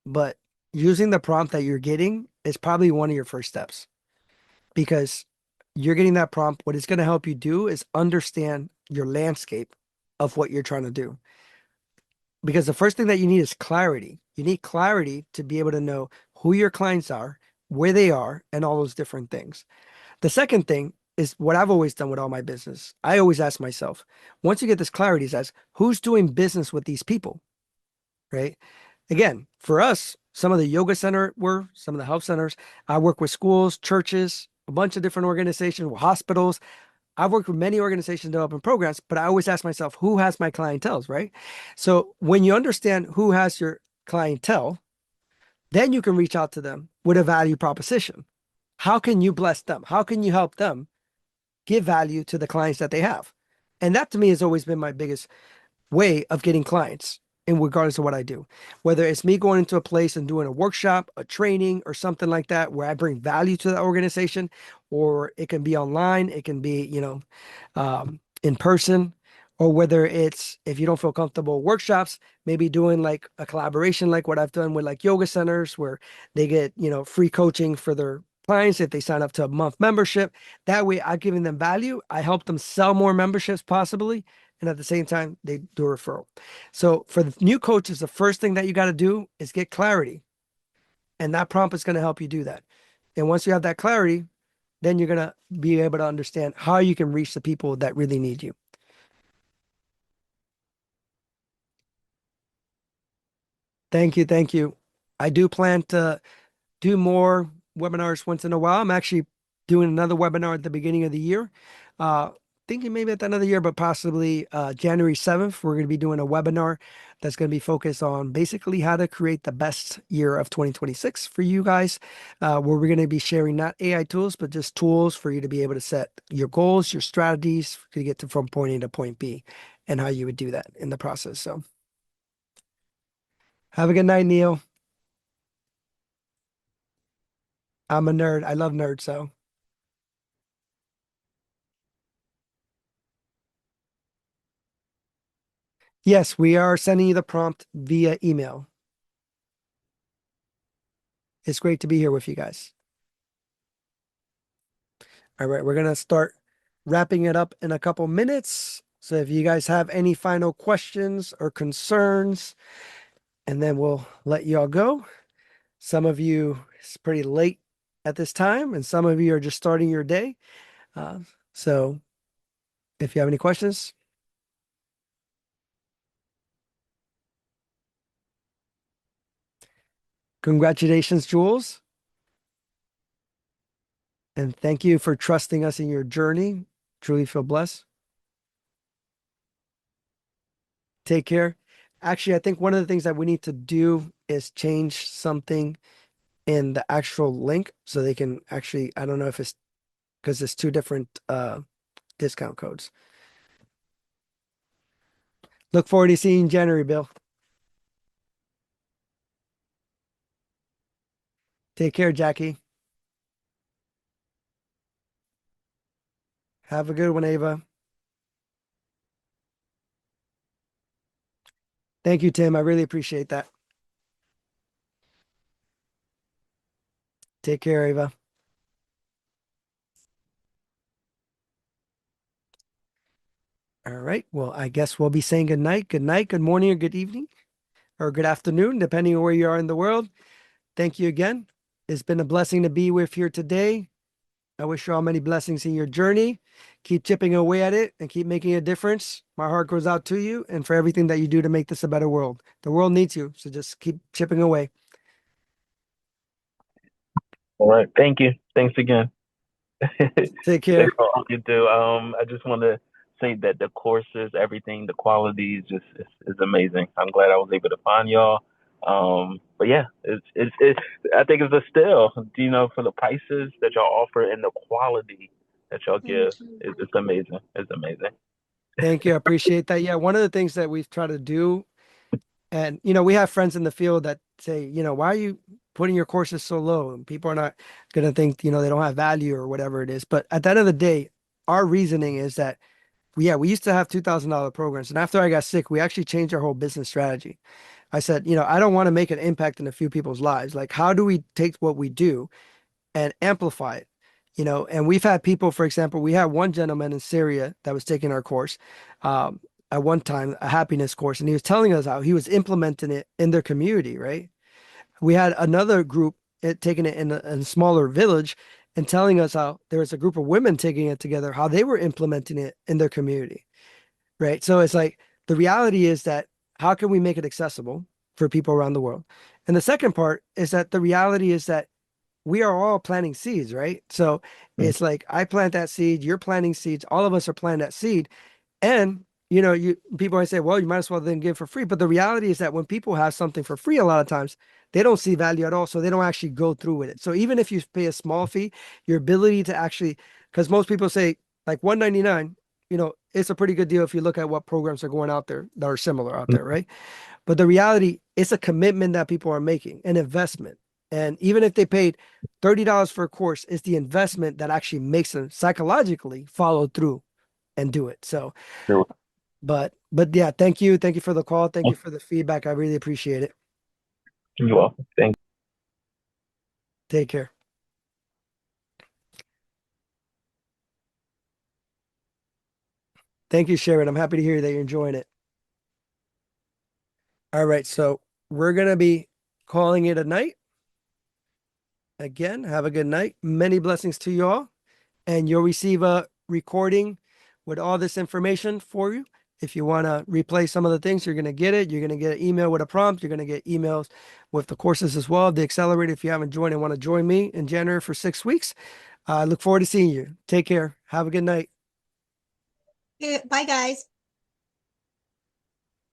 but using the prompt that you're getting is probably one of your first steps because you're getting that prompt. What it's going to help you do is understand your landscape of what you're trying to do. Because the first thing that you need is clarity. You need clarity to be able to know who your clients are, where they are, and all those different things. The second thing is what I've always done with all my business. I always ask myself, once you get this clarity, is as who's doing business with these people, right? Again, for us, some of the yoga center were some of the health centers. I work with schools, churches, a bunch of different organizations, hospitals. I've worked with many organizations developing programs, but I always ask myself, who has my clientels, right? So when you understand who has your clientele, then you can reach out to them with a value proposition. How can you bless them? How can you help them give value to the clients that they have? And that to me has always been my biggest way of getting clients in regardless of what I do. Whether it's me going into a place and doing a workshop, a training, or something like that, where I bring value to the organization, or it can be online, it can be, in person, or whether it's if you don't feel comfortable workshops, maybe doing like a collaboration, like what I've done with like yoga centers, where they get, free coaching for their clients if they sign up to a month membership. That way, I'm giving them value. I help them sell more memberships possibly, and at the same time they do a referral. So for the new coaches, the first thing that you got to do is get clarity, and that prompt is going to help you do that. And once you have that clarity, then you're going to be able to understand how you can reach the people that really need you. Thank you, thank you. I do plan to do more webinars once in a while. I'm actually doing another webinar at the beginning of the year. Uh, Thinking maybe at the end of the year, but possibly January 7th, we're going to be doing a webinar that's going to be focused on basically how to create the best year of 2026 for you guys, where we're going to be sharing not AI tools, but just tools for you to be able to set your goals, your strategies to get to from point A to point B, and how you would do that in the process. So have a good night, Neil. I'm a nerd. I love nerds, so. Yes, we are sending you the prompt via email. It's great to be here with you guys. All right, we're gonna start wrapping it up in a couple minutes. So if you guys have any final questions or concerns, and then we'll let you all go. Some of you, it's pretty late at this time, and some of you are just starting your day. Uh, so if you have any questions, congratulations, Jules. And thank you for trusting us in your journey. Truly feel blessed. Take care. Actually, I think one of the things that we need to do is change something in the actual link so they can actually, I don't know if it's because it's two different discount codes. Look forward to seeing you in January, Bill. Take care, Jackie. Have a good one, Ava. Thank you, Tim. I really appreciate that. Take care, Ava. All right. Well, I guess we'll be saying good night, good morning, or good evening, or good afternoon, depending on where you are in the world. Thank you again. It's been a blessing to be with you today. I wish you all many blessings in your journey. Keep chipping away at it and keep making a difference. My heart goes out to you and for everything that you do to make this a better world. The world needs you, so just keep chipping away. All right. Thank you. Thanks again. Take Thanks care. for all you do. I just want to say that the courses, everything, the quality is amazing. I'm glad I was able to find y'all. But yeah, it's I think it's a steal, for the prices that y'all offer and the quality that y'all give. Thank you. It's amazing. It's amazing. Thank you. I appreciate that. Yeah, one of the things that we've tried to do, and we have friends in the field that say, why are you putting your courses so low? And people are not going to think, they don't have value or whatever it is. But at the end of the day, our reasoning is that, yeah, we used to have $2,000 programs. And after I got sick, we actually changed our whole business strategy. I said, I don't want to make an impact in a few people's lives. Like, how do we take what we do and amplify it? And we've had people, for example, we had one gentleman in Syria that was taking our course at one time, a happiness course, and he was telling us how he was implementing it in their community, right? We had another group taking it in a smaller village and telling us how there was a group of women taking it together, how they were implementing it in their community, right? So it's like the reality is that how can we make it accessible for people around the world? And the second part is that the reality is that we are all planting seeds, right? So Mm. it's like I plant that seed, you're planting seeds, all of us are planting that seed. And you people might say, well, you might as well then give for free. But the reality is that when people have something for free, a lot of times they don't see value at all. So they don't actually go through with it. So even if you pay a small fee, your ability to actually, because most people say like 199, it's a pretty good deal if you look at what programs are going out there that are similar out there, right? But the reality, it's a commitment that people are making, an investment. And even if they paid $30 for a course, it's the investment that actually makes them psychologically follow through and do it. So, Sure. but yeah, thank you. Thank you for the call. Thank you for the feedback. I really appreciate it. You're welcome. Thank Take care. Thank you, Sharon. I'm happy to hear that you're enjoying it. All right. So we're going to be calling it a night. Again, have a good night. Many blessings to you all. And you'll receive a recording with all this information for you. If you want to replay some of the things, you're going to get it. You're going to get an email with a prompt. You're going to get emails with the courses as well. The Accelerator, if you haven't joined and want to join me in January for 6 weeks, I look forward to seeing you. Take care. Have a good night. Bye, guys.